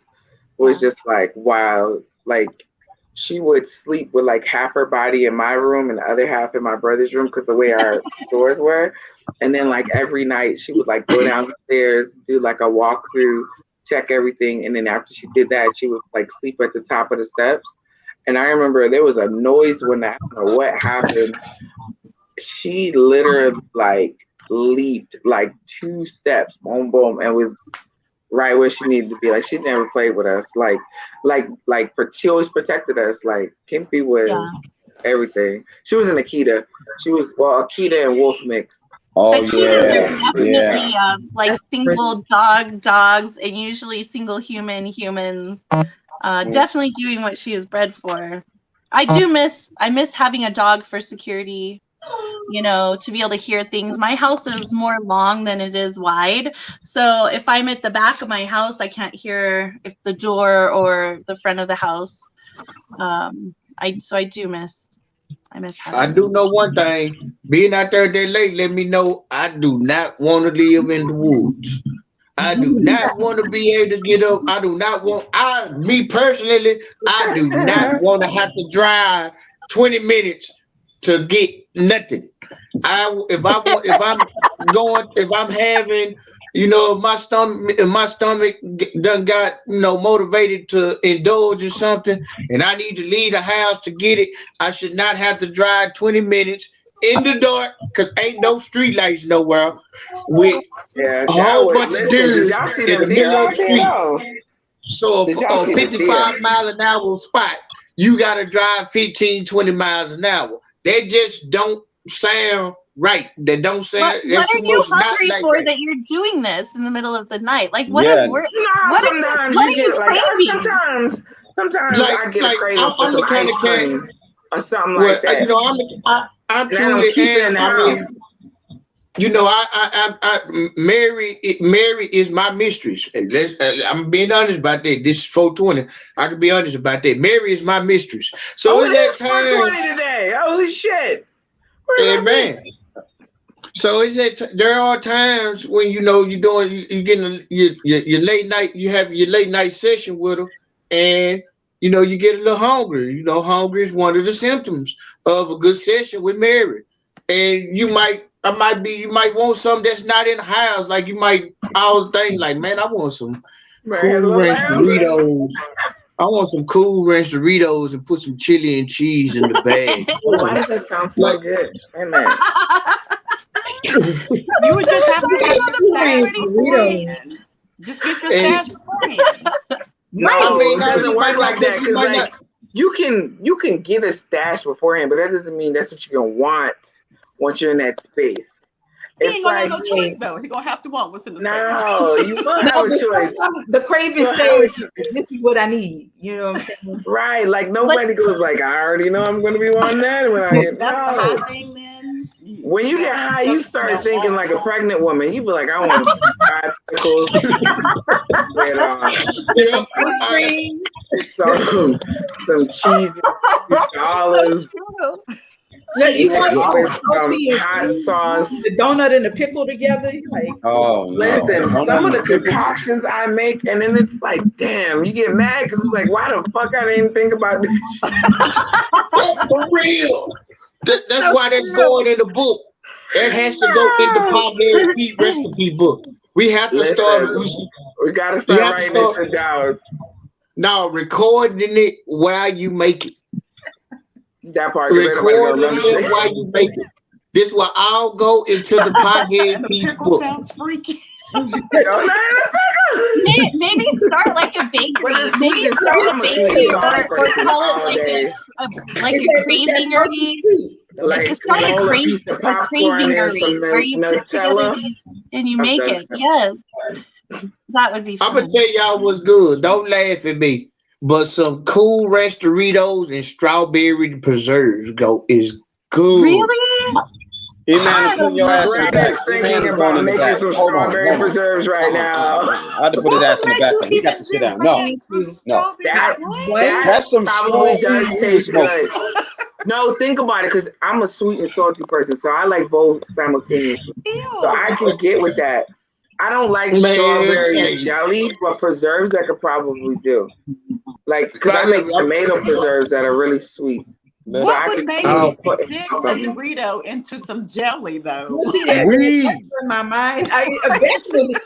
was Yeah. just like wow. Like she would sleep with like half her body in my room and the other half in my brother's room because the way our doors were. And then like every night she would like go down the stairs, do like a walkthrough, check everything, and then after she did that, she would like sleep at the top of the steps. And I remember there was a noise when that, I don't know what happened. She literally like leaped like 2 steps, boom, boom, and was right where she needed to be. Like she never played with us. She always protected us. Like Kimpy was Yeah. everything. She was an Akita. She was Akita and wolf mix. Oh Akitas are yeah, definitely yeah. like That's single dogs, and usually single humans. Definitely doing what she was bred for. I miss having a dog for security. You know, to be able to hear things. My house is more long than it is wide, so if I'm at the back of my house, I can't hear if the door or the front of the house. I miss I having do them. know one thing. Being out there that late, let me know I do not want to live in the woods. I do not want to be able to get up. I do not want, me personally, I do not want to have to drive 20 minutes to get nothing. If I'm having, if my stomach done got, motivated to indulge in something and I need to leave the house to get it, I should not have to drive 20 minutes in the dark because ain't no street lights nowhere with Yeah, a that whole was. bunch of Listen, did deers y'all see in the them deer middle of the out there street. though? So Did y'all a see the deer? 55-mile-an-hour spot, you got to drive 15, 20 miles an hour. That just don't sound right. That don't sound, What that's are too you much not hungry like for that. that you're doing this in the middle of the night? Like, Yeah. You know how what sometimes are you you get like craving? sometimes I get a craving for I'm some the kind ice of cat cream or something where, like that, I and I don't truly keep it in am. the I house. mean, Mary is my mistress. I'm being honest about that. This is 420. I can be honest about that. Mary is my mistress. So Oh, it's it is at times, 420 today. Holy shit! Where my amen. So there are times when you getting your late night, you have your late night session with her, and you get a little hungry. Hungry is one of the symptoms of a good session with Mary. And you might want something that's not in the house. Like you might all think like, man, I want some man, cool hello, ranch lamb. Doritos. I want some cool ranch Doritos and put some chili and cheese in the bag. Why does that sound so Like, good? Wait a minute. You would just have to have your stash Burritos. beforehand. Just get your and stash beforehand. No, I mean, it now doesn't you might work not, like that because you because might not. like you can get a stash beforehand, but that doesn't mean that's what you're gonna want once you're in that space. He It's ain't gonna have like, no choice though. He gonna have to want what's in the space. no, you will No, have a but choice. sometimes the craving You'll have a says, choice. "This is what I need." You know what I'm saying? Right, like nobody goes like, I already know I'm gonna be wanting that when I get That's the high no. thing, then. When you get high, you start thinking like a pregnant woman. You be like, I want fried pickles with Yeah, Ice cream. some cheesy olives True. No, you want with some some salty and hot sweet, sauce. the donut and the pickle together. You're like, Oh no. Listen, Don't some let of me the pick it. concoctions I make, and then it's like, damn, you get mad because it's like, why the fuck I didn't think about this? for real. That's why that's going in the book. It has to go in the Pomberry Pete recipe book. We have to start. Listen, we gotta We start have to writing this start shit down. now recording it while you make it. That part, because ain't nobody Record gonna remember yourself shit. while you make it. This will all go into the Pomberry And the Pete pickle book. sounds freaky. Maybe start like a bakery. But it's Maybe sweet and start sour. a I'm a sweet and bakery, sour or person call it all like day. a cravingery. Like Just start roll a piece of a popcorn and cravingery some where you put together Nutella. these and you I'm make done. it. Yes, that would be I'm fun. gonna tell y'all what's good. Don't laugh at me. But some cool ranch Doritos and strawberry preserves is good. Really? E-Man is putting your ass in the Greg back. is E-Man thinking is about going in the making back. some Hold on. strawberry preserves right now. I had to put his ass in the back. He got to sit down. No, no. That's some Probably strong does weed he was taste smoking. good. No, think about it, because I'm a sweet and salty person, so I like both simultaneously. So I can get with that. I don't like strawberry jelly, but preserves I could probably do. Like, because I make tomato preserves that are really sweet. What would make you stick a Dorito into some jelly, though? Weed in my mind. I eventually.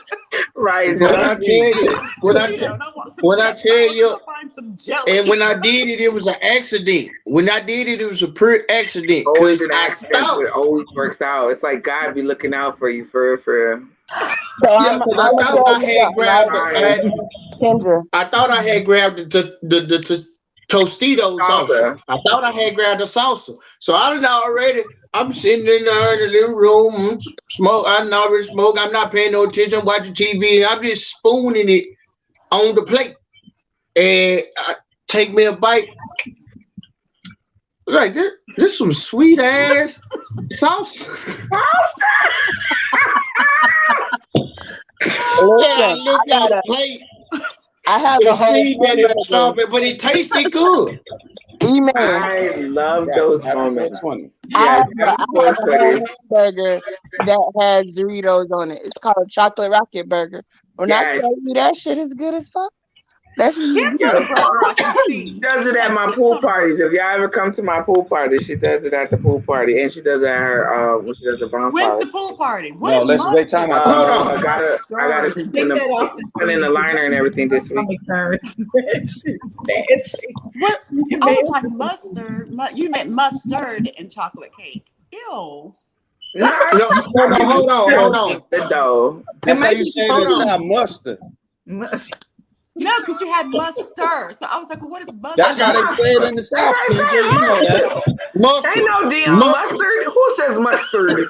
Right. When I tell you, and when I did it, it was an accident. When I did it, it was a pure accident. Always an accident, but it always works out. It's like God be looking out for you for. So Yeah, because I thought I had grabbed the Tostitos salsa. I thought I had grabbed the salsa. So I'm sitting in there in the living room, smoke. I already smoke. I'm not paying no attention. I'm watching TV, and I'm just spooning it on the plate. And I take me a bite. Like this some sweet ass salsa. Listen, I have a whole strawberry, but it tasted good. E-Man. I love those moments. I have a hamburger that has Doritos on it. It's called Chocolate Rocket Burger. When I tell you that shit is good as fuck. That's She does it at my pool parties. If y'all ever come to my pool party, she does it at the pool party, and she does it at her when she does a bonfire. When's the pool party? No, let's wait time. I gotta put in the liner and everything this week. What? I was like mustard. You meant mustard and chocolate cake. Ew. No, hold on. That's how you say it inside mustard. No, because you had mustard. So I was like, well, what is mustard? That's how they say it in the South, TJ. You know that. Mustard. Ain't no damn mustard. Who says mustard?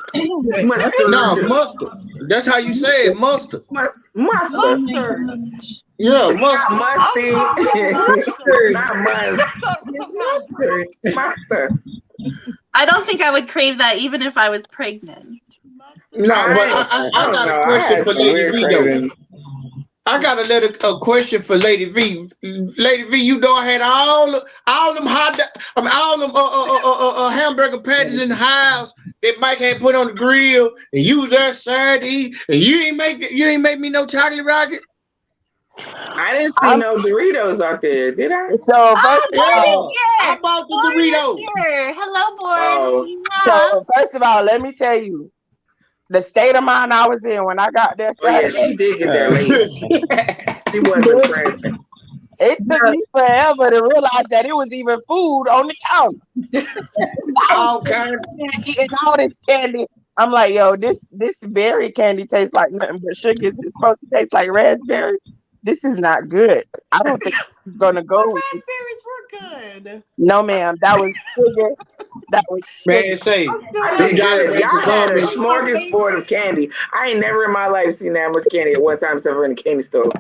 No, mustard. That's how you say it, mustard. Mustard. Yeah, mustard. Mustard. Not mustard. Mustard. I don't think I would crave that even if I was pregnant. No, but I got a question for Lady V, though. I got a question for Lady V. Lady V, you know I had all them hamburger patties in the house that Mike had put on the grill, and you was there Saturday, and you ain't make me no chocolate rocket. I didn't see no Doritos out there, did I? So I bought the Doritos. Hello, board. So first of all, let me tell you, the state of mind I was in when I got there Saturday. Yeah, she did get there late. She wasn't present. It took me forever to realize that it was even food on the counter. And all this candy. I'm like, yo, this berry candy tastes like nothing but sugars. It's supposed to taste like raspberries. This is not good. I don't think it's gonna go. Raspberries were good. No, ma'am. That was sugar. That was sugar. Man, say y'all had a smorgasbord of candy. I ain't never in my life seen that much candy at one time except for in a candy store.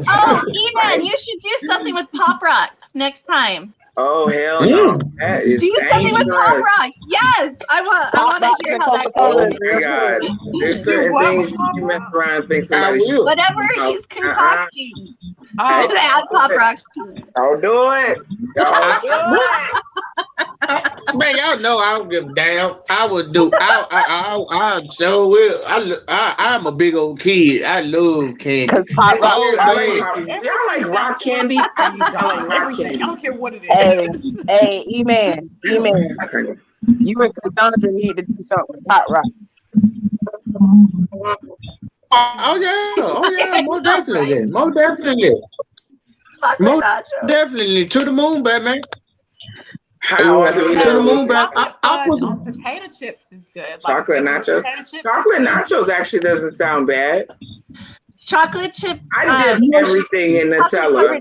Oh, E-Man, you should do something with Pop Rocks next time. Oh, hell no. That is do something with Pop Rocks. Yes. I want to hear how that goes. Oh my God. There's certain things you mess around and think somebody should. Whatever he's concocting. Just add Pop Rocks to it. I'll do it. Man, y'all know I don't give a damn. I would do. I so will. I'm a big old kid. I love candy. Cause Pop Rocks. Y'all like rock candy? I don't care what it is. Hey, E-Man. You and Cassandra need to do something with Pop Rocks. Oh yeah, most definitely. To the moon, Batman. How to the moon, Batman. I put some potato chips is good. Chocolate nachos. Chocolate nachos actually doesn't sound bad. Chocolate chip. I did everything in Nutella.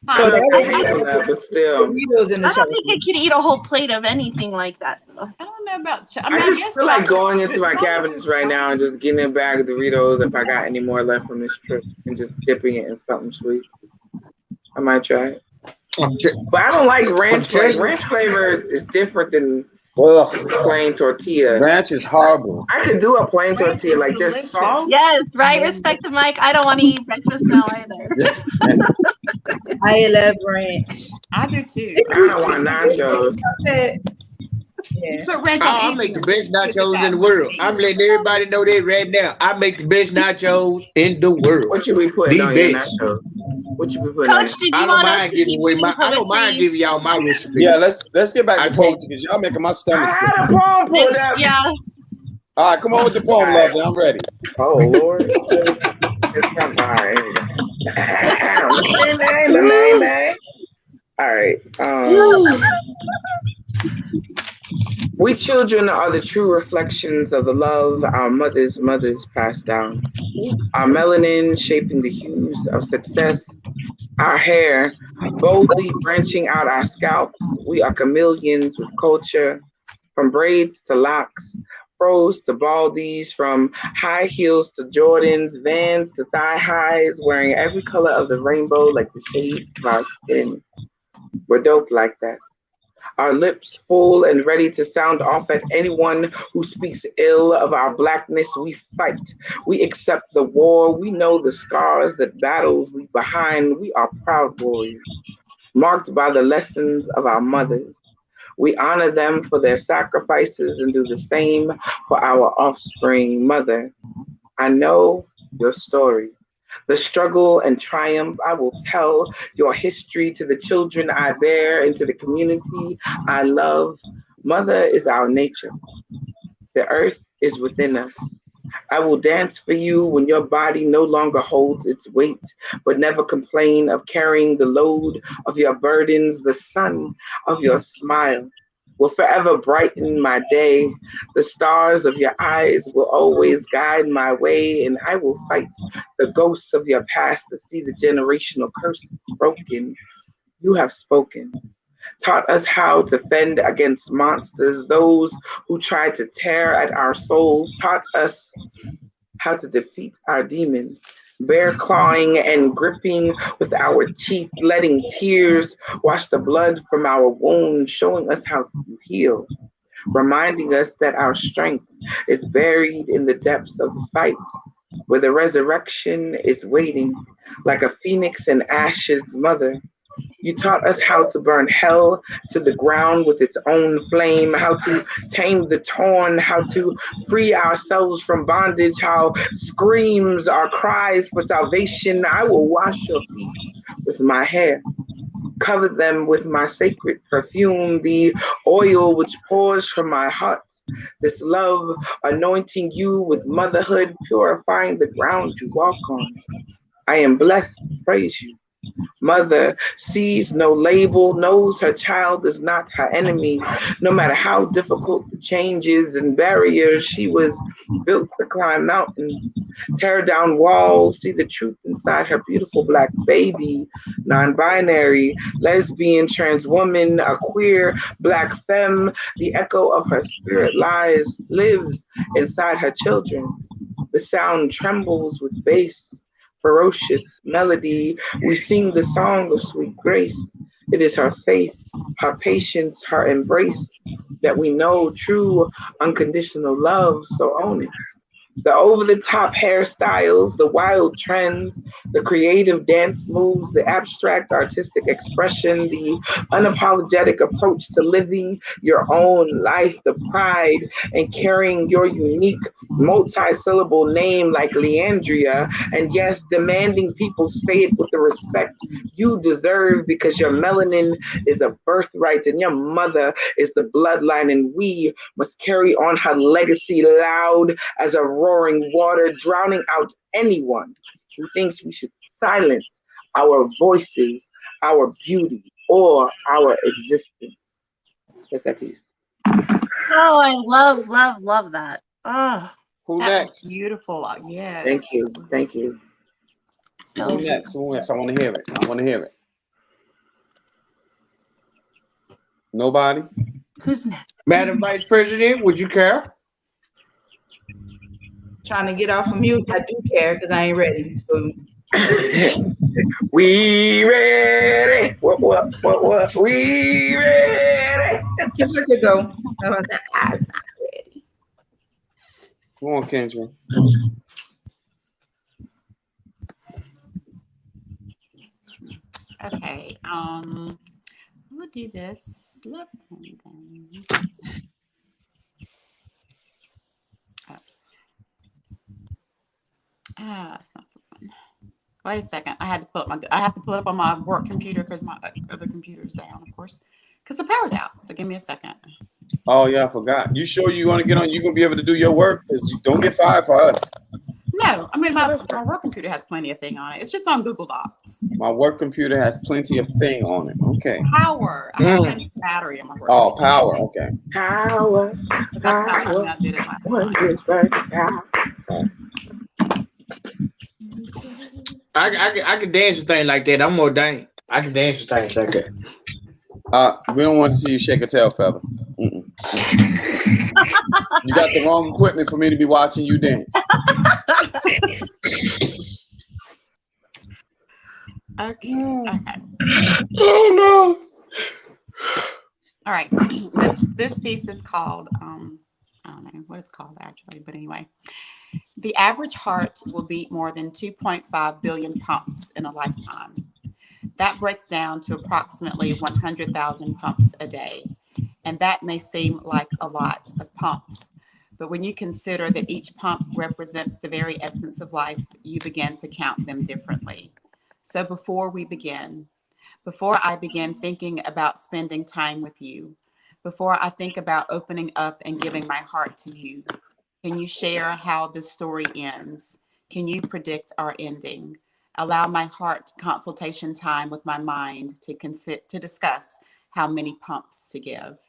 But still, I don't think I could eat a whole plate of anything like that. I don't know about. I just feel like going into my cabinets right now and just getting a bag of Doritos if I got any more left from this trip and just dipping it in something sweet. I might try it. But I don't like ranch flavor. Ranch flavor is different than Well, plain tortilla. ranch is horrible. I could do a plain Ranch tortilla, is like just delicious. salt. Yes, right. Respect the mic. I don't want to eat breakfast now either. I love ranch. I do too. I don't want nachos. Yeah. Put ranch on I anything. make the best nachos in the world. I'm letting everybody know that right now. I make the best nachos in the world. What you be putting The on your best. nachos? What you be putting Coach, on? did I you don't want us mind to giving keep away reading I don't mind poetry? giving y'all my recipe. Yeah, let's get back I to told poetry because y'all making my stomach I sick. had a poem pulled up. Yeah. All right, come on with the poem, lovely. I'm ready. Oh Lord. It's not mine. All right. We children are the true reflections of the love our mothers' mothers passed down. Our melanin shaping the hues of success. Our hair boldly branching out our scalps. We are chameleons with culture, from braids to locks, froze to baldies, from high heels to Jordans, Vans to thigh highs, wearing every color of the rainbow like the shade of our skin. We're dope like that. Our lips full and ready to sound off at anyone who speaks ill of our blackness. We fight. We accept the war. We know the scars that battles leave behind. We are proud warriors, marked by the lessons of our mothers. We honor them for their sacrifices and do the same for our offspring. Mother, I know your story. The struggle and triumph, I will tell your history to the children I bear and to the community I love. Mother is our nature. The earth is within us. I will dance for you when your body no longer holds its weight, but never complain of carrying the load of your burdens. The sun of your smile will forever brighten my day. The stars of your eyes will always guide my way, and I will fight the ghosts of your past to see the generational curses broken. You have spoken, taught us how to fend against monsters, those who try to tear at our souls, taught us how to defeat our demons, bear clawing and gripping with our teeth, letting tears wash the blood from our wounds, showing us how to heal, reminding us that our strength is buried in the depths of the fight, where the resurrection is waiting like a phoenix in ashes. Mother, you taught us how to burn hell to the ground with its own flame, how to tame the torn, how to free ourselves from bondage, how screams are cries for salvation. I will wash your feet with my hair, cover them with my sacred perfume, the oil which pours from my heart. This love anointing you with motherhood, purifying the ground you walk on. I am blessed, praise you. Mother sees no label, knows her child is not her enemy. No matter how difficult the changes and barriers, she was built to climb mountains, tear down walls, see the truth inside her beautiful black baby, non-binary, lesbian, trans woman, a queer black femme. The echo of her spirit lives inside her children. The sound trembles with bass, ferocious melody. We sing the song of sweet grace. It is her faith, her patience, her embrace that we know true unconditional love. So own it. The over the top hairstyles, the wild trends, the creative dance moves, the abstract artistic expression, the unapologetic approach to living your own life, the pride in carrying your unique multi-syllable name like Leandria, and yes, demanding people say it with the respect you deserve because your melanin is a birthright and your mother is the bloodline, and we must carry on her legacy loud as a roaring water, drowning out anyone who thinks we should silence our voices, our beauty, or our existence. That's that piece. Oh, I love that. Oh, Who That was next? beautiful. Yes. Thank you. Thank you. so Who next? Who next? I want to hear it. I want to hear it. Nobody? who's next? Madam Vice President, would you care? Trying to get off of mute. I do care because I ain't ready. So We ready. What? We ready. Kendra could go. I was like, it's not ready. Come on, Kendra. Okay. We'll do this. Slip things. It's not the one. Wait a second. I have to pull it up on my work computer because my other computer's down, of course, because the power's out. So give me a second. Oh yeah, I forgot. You sure you want to get on? You gonna be able to do your work? Because you don't get fired for us. No, I mean my work computer has plenty of thing on it. It's just on Google Docs. My work computer has plenty of thing on it. Okay. Power. I have plenty of battery in my work. Oh, computer. power. Okay. Power. Is that power? I mean, I did it last night. I can dance a thing like that. I'm more dang. I can dance a things like that. We don't want to see you shake a tail feather. You got the wrong equipment for me to be watching you dance. Okay. Oh no. All right. This piece is called I don't know what it's called actually, but anyway. The average heart will beat more than 2.5 billion pumps in a lifetime. That breaks down to approximately 100,000 pumps a day. And that may seem like a lot of pumps, but when you consider that each pump represents the very essence of life, you begin to count them differently. So before I begin thinking about spending time with you, before I think about opening up and giving my heart to you, can you share how this story ends? Can you predict our ending? Allow my heart consultation time with my mind to discuss how many pumps to give.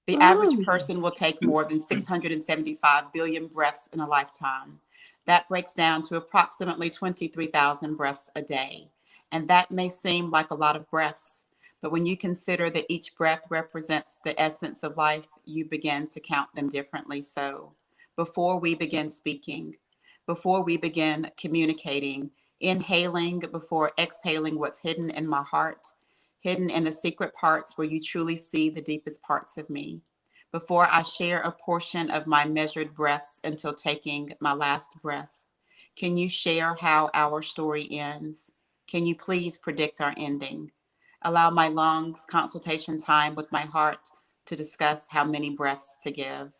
The average person will take more than 675 billion breaths in a lifetime. That breaks down to approximately 23,000 breaths a day. And that may seem like a lot of breaths, but when you consider that each breath represents the essence of life, you begin to count them differently. So before we begin speaking, before we begin communicating, inhaling before exhaling what's hidden in my heart, hidden in the secret parts where you truly see the deepest parts of me, before I share a portion of my measured breaths until taking my last breath, can you share how our story ends? Can you please predict our ending? Allow my lungs consultation time with my heart to discuss how many breaths to give.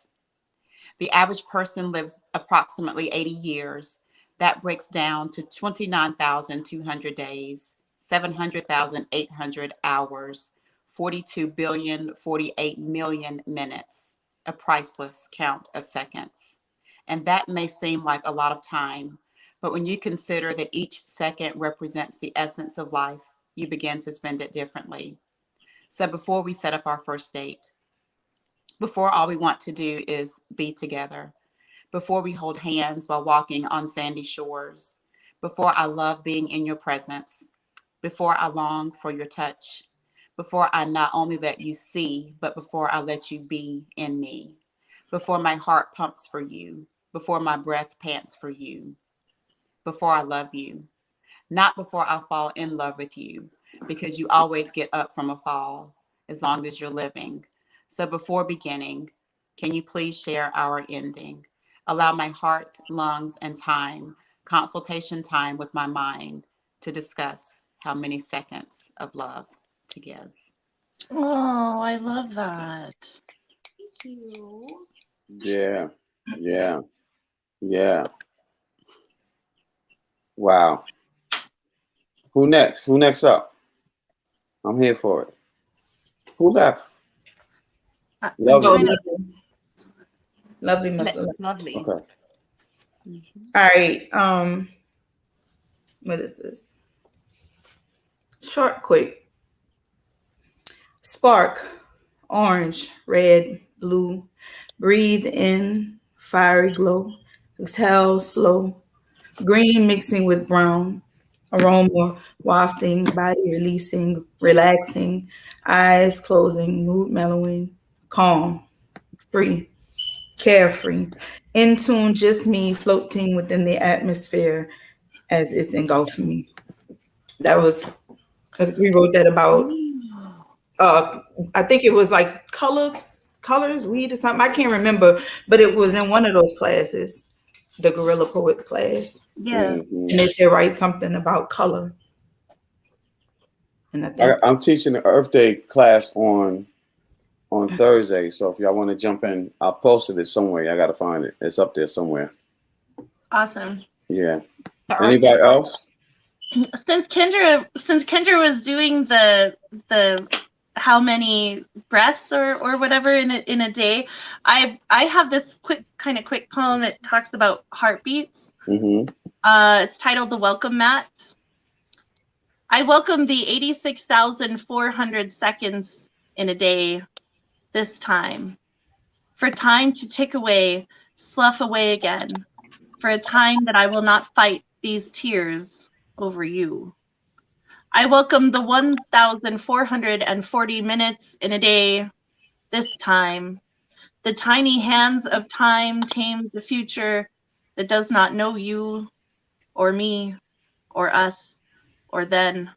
The average person lives approximately 80 years. That breaks down to 29,200 days, 700,800 hours, 42,048,000,000 minutes, a priceless count of seconds. And that may seem like a lot of time, but when you consider that each second represents the essence of life, you begin to spend it differently. So before we set up our first date, before all we want to do is be together, before we hold hands while walking on sandy shores, before I love being in your presence, before I long for your touch, before I not only let you see, but before I let you be in me, before my heart pumps for you, before my breath pants for you, before I love you, not before I fall in love with you, because you always get up from a fall as long as you're living. So before beginning, can you please share our ending? Allow my heart, lungs, and time, consultation time with my mind to discuss how many seconds of love to give. Oh, I love that. Thank you. Yeah. Wow. Who next? Who next up? I'm here for it. Who left? Lovely. Lovely must have left. Lovely. Okay. All right. What is this? Short, quick. Spark, orange, red, blue. Breathe in, fiery glow. Exhale, slow. Green mixing with brown. Aroma wafting, body releasing, relaxing. Eyes closing, mood mellowing. Calm, free, carefree. In tune, just me floating within the atmosphere as it's engulfing me. That was, we wrote that about, I think it was like colors, colors, weed or something. I can't remember, but it was in one of those classes, the Gorilla Poet class. Yeah. And they said write something about color. And I think I'm teaching the Earth Day class on Thursday. So if y'all want to jump in, I'll post it somewhere. I got to find it. It's up there somewhere. Awesome. Yeah. Anybody else? Since Kendra was doing the how many breaths or whatever in a day, I have this quick poem that talks about heartbeats. It's titled "The Welcome Mat." I welcome the 86,400 seconds in a day this time, for time to tick away, slough away again, for a time that I will not fight these tears over you. I welcome the 1,440 minutes in a day this time. The tiny hands of time tames the future that does not know you or me or us or then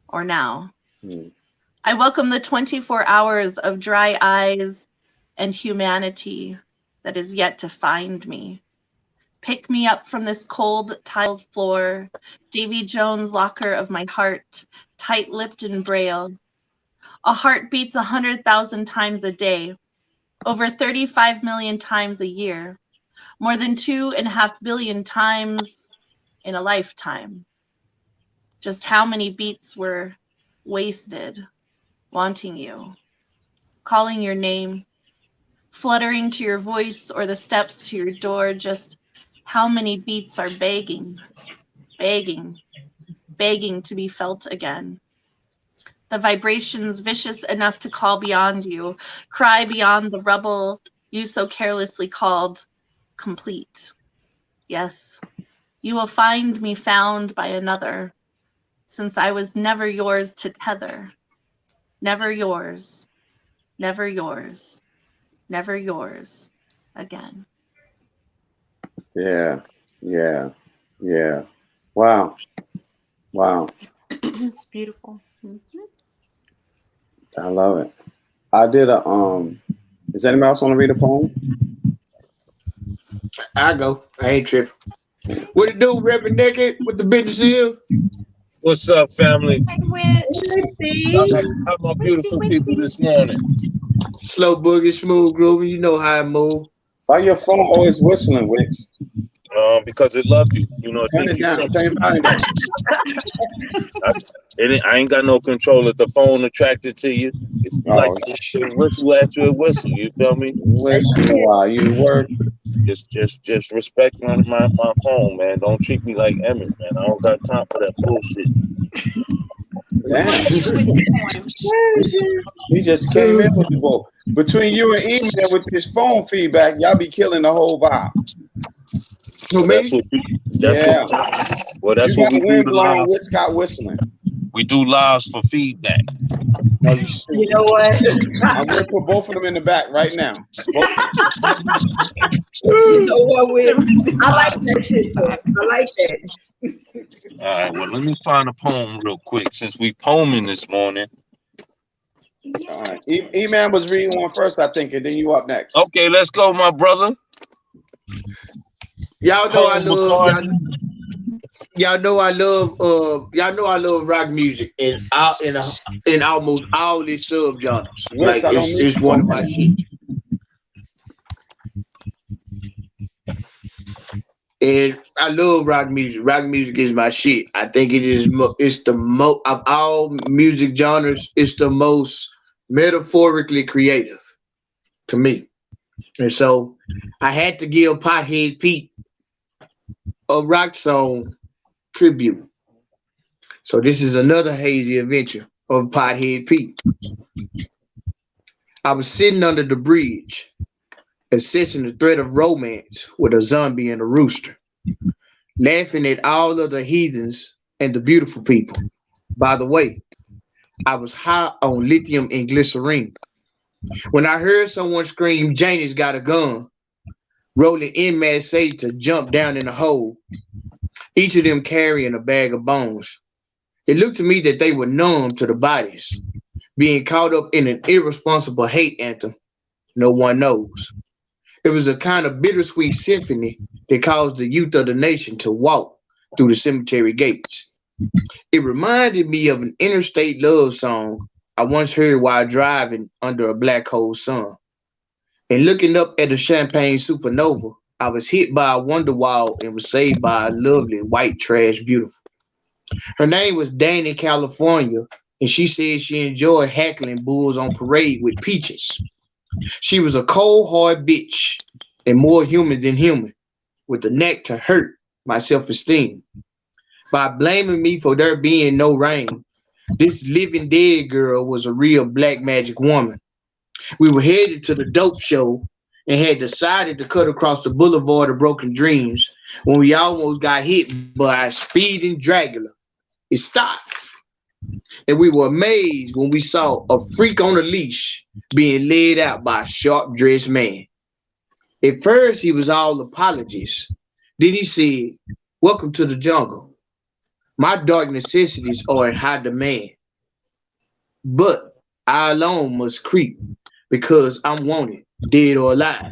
or now. I welcome the 24 hours of dry eyes and humanity that is yet to find me. Pick me up from this cold tiled floor, Davy Jones' locker of my heart, tight-lipped and braille. A heart beats 100,000 times a day, over 35 million times a year, more than 2.5 billion times in a lifetime. Just how many beats were wasted wanting you, calling your name, fluttering to your voice or the steps to your door? Just how many beats are begging to be felt again? The vibrations vicious enough to call beyond you, cry beyond the rubble you so carelessly called complete. Yes, you will find me found by another, since I was never yours to tether. Never yours, never yours, never yours again. Yeah. Wow. It's beautiful. I love it. I did a does anybody else want to read a poem? I go. I ain't tripping. What it do, Reverend Naked? What the business is? What's up, family? Hey, Witch. How my beautiful people this morning? Slow boogie, smooth grooving. You know how I move. Why your phone always whistling, Witch? Because it loved you. You know, Turn it down. Turn your volume down. I ain't got no control if the phone attracted to you. If you like to whistle at you, it whistle. You feel me? Whistle while you work. Just respect my phone, man. Don't treat me like Emmett, man. I don't got time for that bullshit. Damn. He just came in with the ball. Between you and Email with this phone feedback, y'all be killing the whole vibe. That's what we do. Witch got whistling. We do lives for feedback. No, you know what? I'm gonna put both of them in the back right now. You know what? I like that shit. I like that. All right, well, let me find a poem real quick since we poeming this morning. All right. E-Man was reading one first, I think, and then you up next. Okay, let's go, my brother. Y'all know I love rock music in almost all these subgenres. Like it's one of my shit. And I love rock music. Rock music is my shit. I think it's the most of all music genres. It's the most metaphorically creative to me. And so I had to give Pothead Pete a rock song tribute. So this is another hazy adventure of Pothead Pete. I was sitting under the bridge, assessing the threat of romance with a zombie and a rooster, laughing at all of the heathens and the beautiful people. By the way, I was high on lithium and glycerine when I heard someone scream, "Janie's got a gun," rolling in masse to jump down in a hole, each of them carrying a bag of bones. It looked to me that they were numb to the bodies, being caught up in an irresponsible hate anthem. No one knows. It was a kind of bittersweet symphony that caused the youth of the nation to walk through the cemetery gates. It reminded me of an interstate love song I once heard while driving under a black hole sun. And looking up at the champagne supernova, I was hit by a wonder wall and was saved by a lovely white trash beautiful. Her name was Danny California, and she said she enjoyed heckling bulls on parade with peaches. She was a cold hard bitch and more human than human, with a knack to hurt my self-esteem. By blaming me for there being no rain, this living dead girl was a real black magic woman. We were headed to the dope show and had decided to cut across the boulevard of broken dreams when we almost got hit by a speeding Dracula. It stopped, and we were amazed when we saw a freak on a leash being led out by a sharp dressed man. At first, he was all apologies. Then he said, "Welcome to the jungle. My dark necessities are in high demand, but I alone must creep because I'm wanted, dead or alive."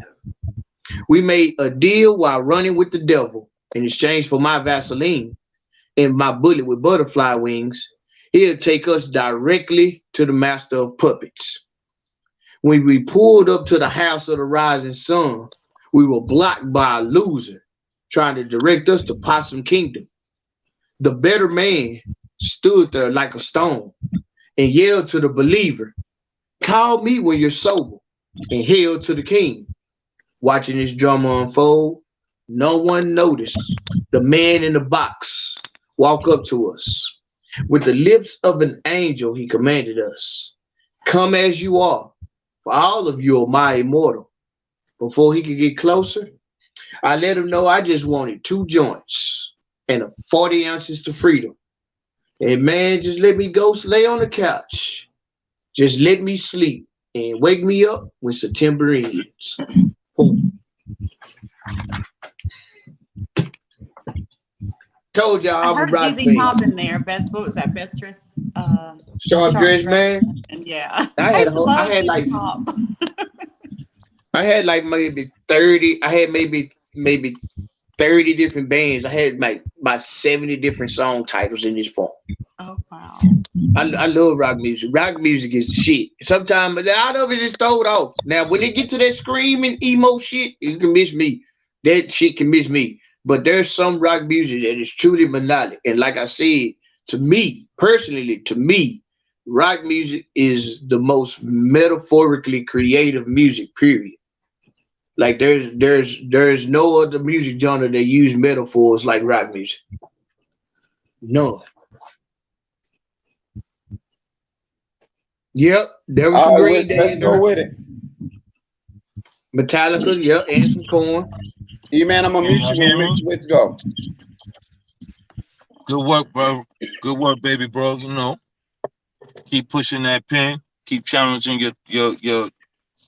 We made a deal while running with the devil in exchange for my Vaseline and my bullet with butterfly wings. He'll take us directly to the master of puppets. When we pulled up to the house of the rising sun, we were blocked by a loser trying to direct us to Possum Kingdom. The better man stood there like a stone and yelled to the believer, "Call me when you're sober," and hail to the king. Watching this drama unfold, no one noticed the man in the box walk up to us. With the lips of an angel, he commanded us, "Come as you are, for all of you are my immortal." Before he could get closer, I let him know I just wanted 2 joints and a 40 ounces to freedom. And man, just let me go lay on the couch. Just let me sleep and wake me up when September ends. Boom. Told y'all I I'm a heard rock ZZ fan. Top in there. Best, what was that? Best dress, Sharp dress, man. And yeah, I I had used to love I had ZZ like Top. maybe 30. I had maybe 30 different bands. I had like about 70 different song titles in this phone. Oh wow. I love rock music. Rock music is the shit. Sometimes a lot of it is thrown off. Now, when they get to that screaming emo shit, you can miss me. That shit can miss me. But there's some rock music that is truly melodic. And like I said, to me, personally, rock music is the most metaphorically creative music, period. Like there's no other music genre that use metaphors like rock music. No. Yep, there was some All right, Green Wiz, Day let's in go there. with it. Metallica, yep, and some Corn. E-Man, I'm gonna Can mute y'all you when hear you me? let Wiz go. Good work, bro. Good work, baby, bro. You know, keep pushing that pen. Keep challenging your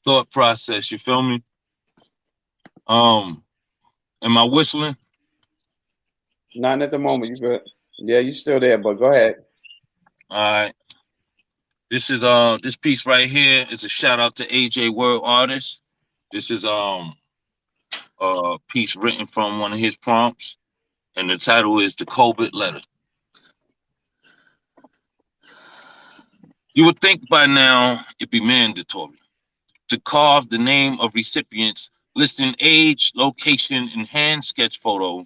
thought process. You feel me? Am I whistling? Not at the moment. You good? Yeah, you still there, but go ahead. All right. This is this piece right here is a shout out to AJ Word Artist. This is a piece written from one of his prompts, and the title is The COVID Letter. You would think by now it'd be mandatory to carve the name of recipients, listing age, location, and hand sketch photo.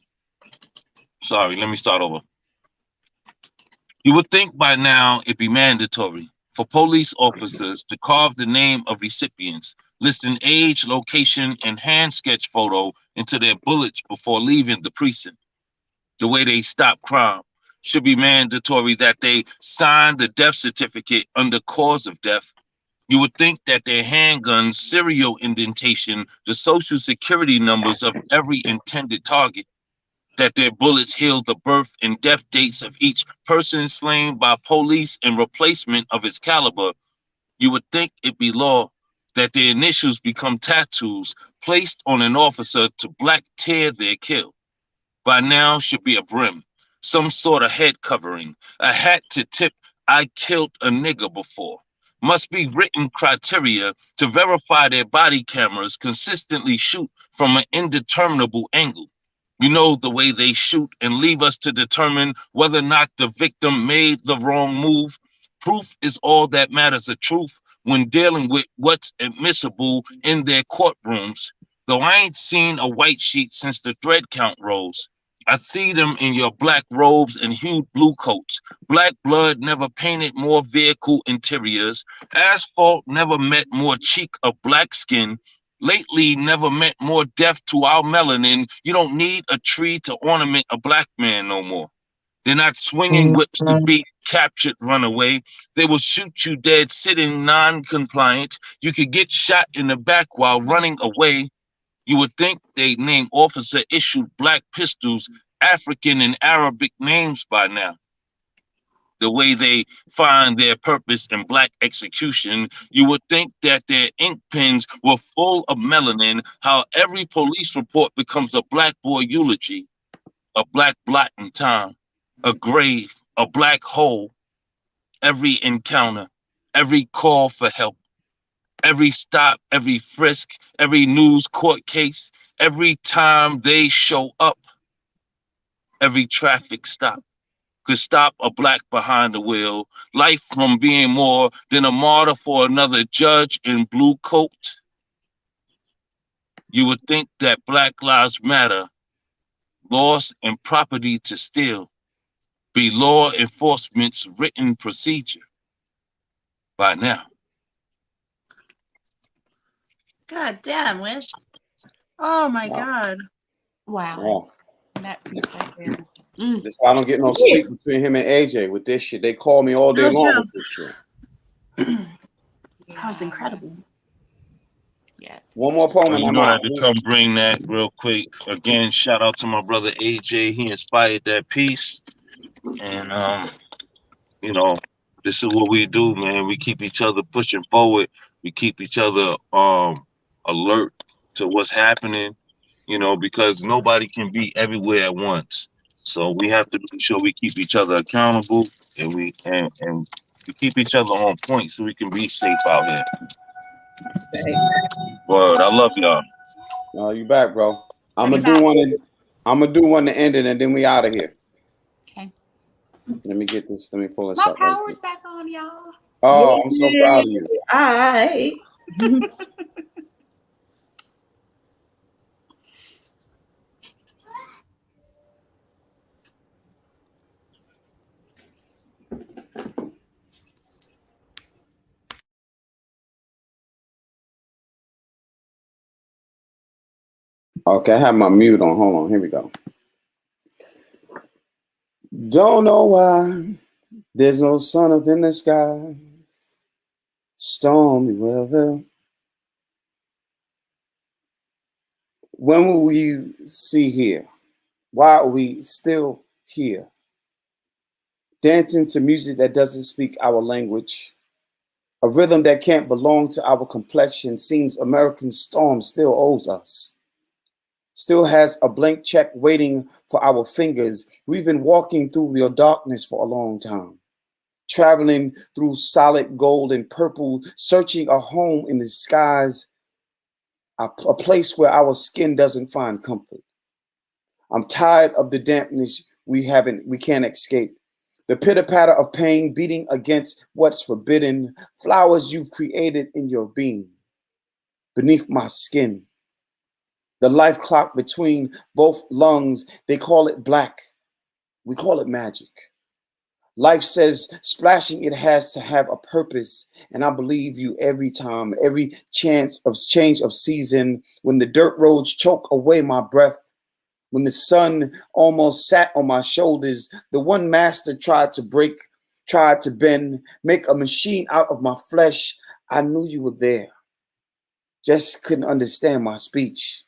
Sorry, let me start over. You would think by now it'd be mandatory for police officers to carve the name of recipients, listing age, location, and hand sketch photo into their bullets before leaving the precinct. The way they stop crime should be mandatory that they sign the death certificate under cause of death. You would think that their handguns, serial indentation, the social security numbers of every intended target, that their bullets heal the birth and death dates of each person slain by police in replacement of its caliber. You would think it be law that their initials become tattoos placed on an officer to black tear their kill. By now should be a brim, some sort of head covering, a hat to tip "I killed a nigger before." Must be written criteria to verify their body cameras consistently shoot from an indeterminable angle. You know, the way they shoot and leave us to determine whether or not the victim made the wrong move. Proof is all that matters, the truth, when dealing with what's admissible in their courtrooms. Though I ain't seen a white sheet since the thread count rose. I see them in your black robes and hued blue coats. Black blood never painted more vehicle interiors. Asphalt never met more cheek of black skin. Lately never meant more death to our melanin. You don't need a tree to ornament a black man no more. They're not swinging whips to beat captured runaway. They will shoot you dead sitting non-compliant. You could get shot in the back while running away. You would think they named officer issued black pistols African and Arabic names by now. The way they find their purpose in black execution, you would think that their ink pens were full of melanin, how every police report becomes a black boy eulogy, a black blot in time, a grave, a black hole, every encounter, every call for help, every stop, every frisk, every news court case, every time they show up, every traffic stop could stop a black behind the wheel. Life from being more than a martyr for another judge in blue coat. You would think that Black Lives Matter, loss and property to steal, be law enforcement's written procedure by now. God damn, Wiz. Oh my Wow. God. Wow. Wow. That piece right there. That's why I don't get no sleep between him and AJ with this shit. They call me all day Told long you. with this shit. That was incredible. Yes. One more poem Well, and you I'm know, I out. had to come bring that real quick. Again, shout out to my brother AJ. He inspired that piece. And you know, this is what we do, man. We keep each other pushing forward. We keep each other alert to what's happening, you know, because nobody can be everywhere at once. So we have to make sure we keep each other accountable and we keep each other on point so we can be safe out here. Word, I love y'all. Oh, you back, bro. I'm You're gonna do back. one. I'm gonna do one to end it, and then we out of here. Okay. Let me get this. Let me pull this My up. Right power's quick. back on, y'all. Oh, I'm so proud of you. I Okay, I have my mute on. Hold on. Here we go. Don't know why there's no sun up in the sky. Stormy weather. When will we see here? Why are we still here? Dancing to music that doesn't speak our language. A rhythm that can't belong to our complexion. Seems American storm still owes us. Still has a blank check waiting for our fingers. We've been walking through your darkness for a long time. Traveling through solid gold and purple, searching a home in the skies, a place where our skin doesn't find comfort. I'm tired of the dampness we can't escape. The pitter patter of pain beating against what's forbidden, flowers you've created in your being, beneath my skin. The life clock between both lungs, they call it black. We call it magic. Life says splashing it has to have a purpose, and I believe you every time, every chance of change of season, when the dirt roads choke away my breath, when the sun almost sat on my shoulders, the one master tried to break, tried to bend, make a machine out of my flesh. I knew you were there, just couldn't understand my speech.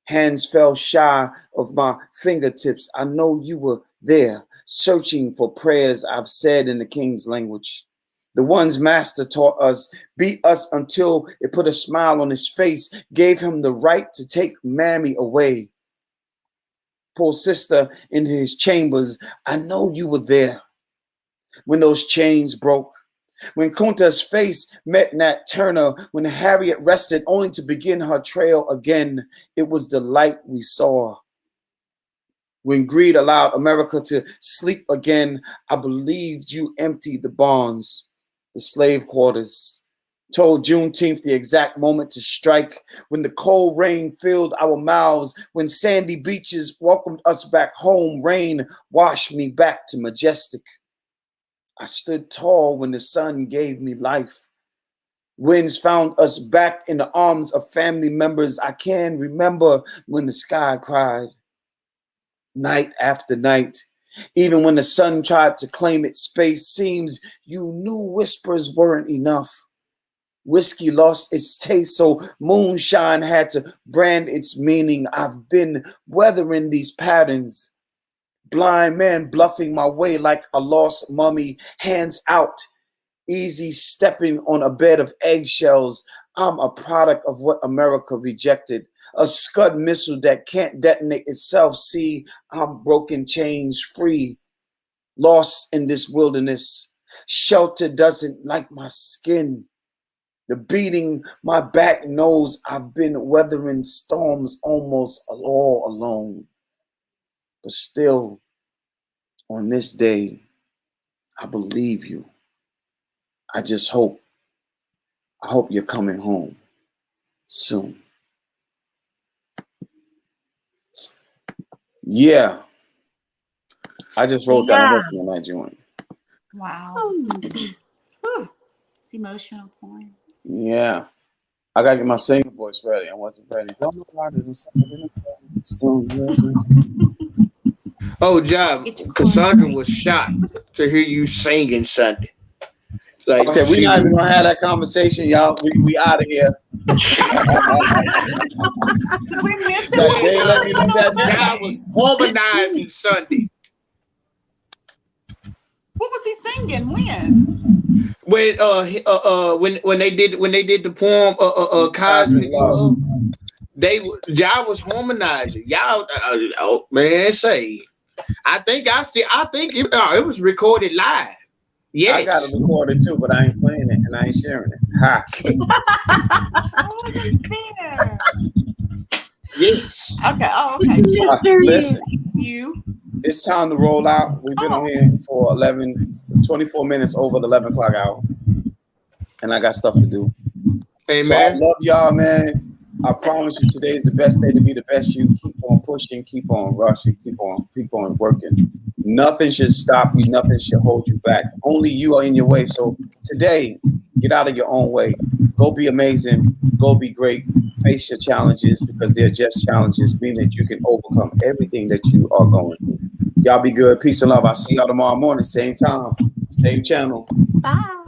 Hands fell shy of my fingertips. I know you were there, searching for prayers I've said in the king's language. The ones master taught us, beat us until it put a smile on his face, gave him the right to take mammy away. Poor sister in his chambers, I know you were there when those chains broke, When Kunta's face met Nat Turner, when Harriet rested only to begin her trail again, it was the light we saw. When greed allowed America to sleep again, I believed you emptied the barns, the slave quarters. Told Juneteenth the exact moment to strike, when the cold rain filled our mouths, when sandy beaches welcomed us back home, rain washed me back to majestic. I stood tall when the sun gave me life. Winds found us back in the arms of family members. I can remember when the sky cried. Night after night, even when the sun tried to claim its space, seems you knew whispers weren't enough. Whiskey lost its taste, so moonshine had to brand its meaning. I've been weathering these patterns. Blind man bluffing my way like a lost mummy, hands out, easy stepping on a bed of eggshells. I'm a product of what America rejected. A Scud missile that can't detonate itself. See, I'm broken chains free, lost in this wilderness. Shelter doesn't like my skin. The beating my back knows I've been weathering storms almost all alone. But still, on this day, I believe you. I hope you're coming home soon. Yeah. I just wrote that. I'm working on that joint. Wow. Whew. It's emotional points. Yeah. I gotta get my singing voice ready. I wasn't ready. Don't know why I didn't sing it. Oh, Job, Cassandra was shocked to hear you singing Sunday. Like, okay, we're not even gonna have that conversation, y'all. We out of here. We missed that guy was harmonizing Sunday. What was he singing? When? When they did the poem Cosmic Love, y'all was harmonizing. Y'all, oh man, say, I think it was recorded live. Yes. I got it recorded too, but I ain't playing it and I ain't sharing it. Ha. I wasn't there. Yes. Okay. Oh, okay. Listen, you. It's time to roll out. We've been on here for 24 minutes over the 11 o'clock hour. And I got stuff to do. Amen. So I love y'all, man. I promise you today is the best day to be the best you. Keep on pushing, keep on rushing, keep on working. Nothing should stop you, nothing should hold you back. Only you are in your way. So today, get out of your own way. Go be amazing, go be great, face your challenges because they're just challenges, meaning that you can overcome everything that you are going through. Y'all be good. Peace and love. I'll see y'all tomorrow morning, same time, same channel. Bye.